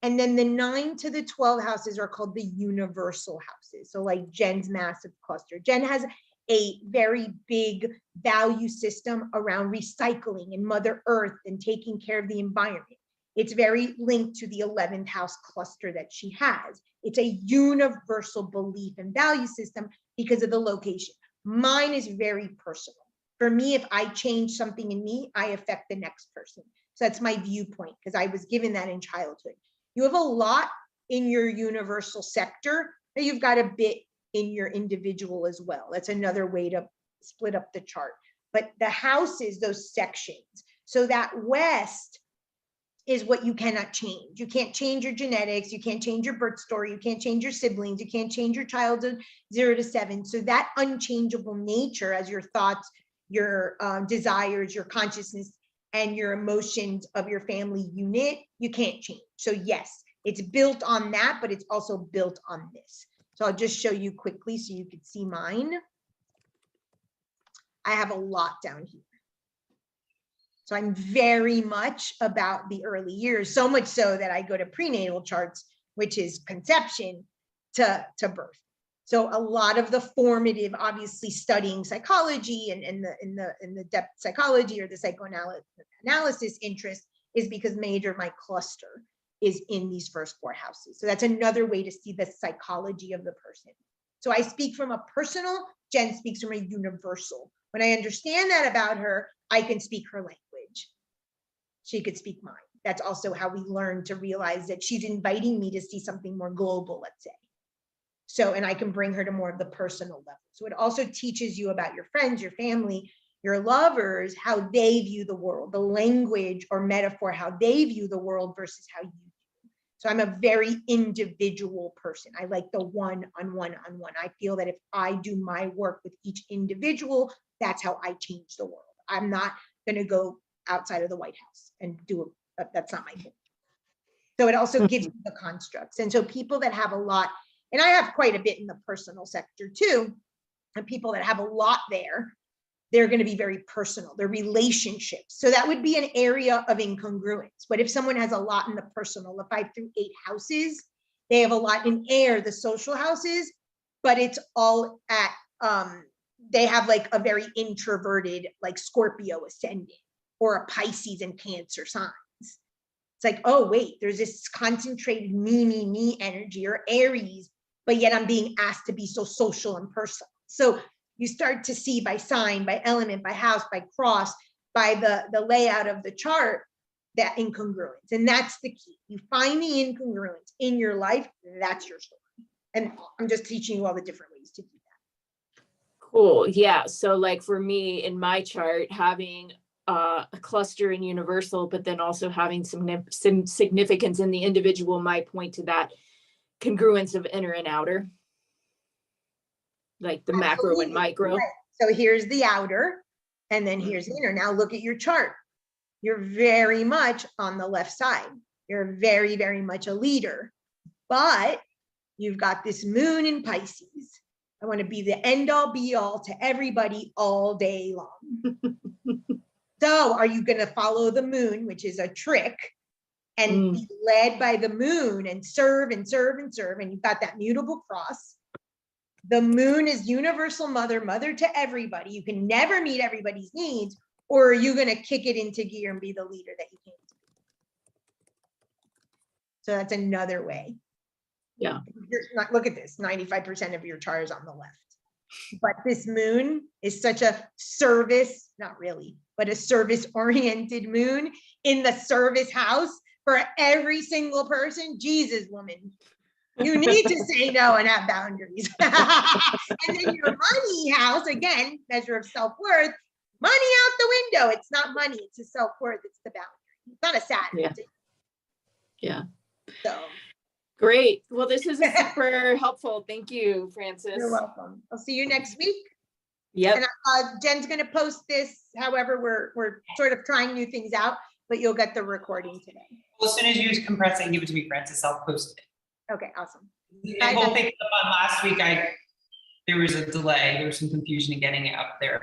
And then the 9 to the 12 houses are called the universal houses. So like Jen's massive cluster. Jen has a very big value system around recycling and Mother Earth and taking care of the environment. It's very linked to the 11th house cluster that she has. It's a universal belief and value system because of the location. Mine is very personal. For me, if I change something in me, I affect the next person. So that's my viewpoint, because I was given that in childhood. You have a lot in your universal sector, but you've got a bit in your individual as well. That's another way to split up the chart. But the houses, those sections. So that West is what you cannot change. You can't change your genetics. You can't change your birth story. You can't change your siblings. You can't change your childhood 0 to 7. So that unchangeable nature, as your thoughts, your desires, your consciousness, and your emotions of your family unit, you can't change. So yes, it's built on that, but it's also built on this. So I'll just show you quickly so you can see mine. I have a lot down here. So I'm very much about the early years, so much so that I go to prenatal charts, which is conception to birth. So a lot of the formative, obviously studying psychology and in the depth psychology or the psychoanalysis interest is because major my cluster is in these first 4 houses. So that's another way to see the psychology of the person. So I speak from a personal, Jen speaks from a universal. When I understand that about her, I can speak her language. She could speak mine. That's also how we learn to realize that she's inviting me to see something more global, let's say. So, and I can bring her to more of the personal level. So it also teaches you about your friends, your family, your lovers, how they view the world, the language or metaphor, how they view the world versus how you do. So I'm a very individual person. I like the one-on-one. I feel that if I do my work with each individual, that's how I change the world. I'm not going to go outside of the White House and do it. That's not my thing. So it also gives you the constructs. And so people that have a lot, and I have quite a bit in the personal sector too, and people that have a lot there, they're going to be very personal, their relationships. So that would be an area of incongruence. But if someone has a lot in the personal, the 5 through 8 houses, they have a lot in air, the social houses, but it's all at, they have like a very introverted, like Scorpio ascendant or a Pisces and Cancer signs. It's like, oh, wait, there's this concentrated me energy, or Aries, but yet I'm being asked to be so social and personal. So you start to see by sign, by element, by house, by cross, by the layout of the chart, that incongruence. And that's the key. You find the incongruence in your life, that's your story. And I'm just teaching you all the different ways to do that. Cool. Yeah. So like for me in my chart, having a cluster in universal, but then also having some significance in the individual might point to that congruence of inner and outer, like the macro and micro. Right. So here's the outer, and then here's the inner. Now look at your chart. You're very much on the left side. You're very, very much a leader, but you've got this moon in Pisces. I want to be the end all be all to everybody all day long. So are you going to follow the moon, which is a trick, and be led by the moon and serve and serve and serve? And you've got that mutable cross. The moon is universal mother, mother to everybody. You can never meet everybody's needs, or are you going to kick it into gear and be the leader that you can be? So that's another way. Yeah. Look at this, 95% of your chart is on the left. But this moon is such a service, not really, but a service-oriented moon in the service house for every single person. Jesus, woman, you need to say no and have boundaries. And then your money house, again, measure of self-worth, money out the window. It's not money, it's a self-worth, it's the boundary. It's not a Saturn. Yeah. So great. Well, this is super helpful. Thank you, Frances. You're welcome. I'll see you next week. Yep. And Jen's going to post this. However, we're sort of trying new things out, but you'll get the recording today. Well, as soon as you compress it and give it to me, Frances, I'll post it. Okay, awesome. And we'll pick it up on last week. There was a delay. There was some confusion in getting it up there.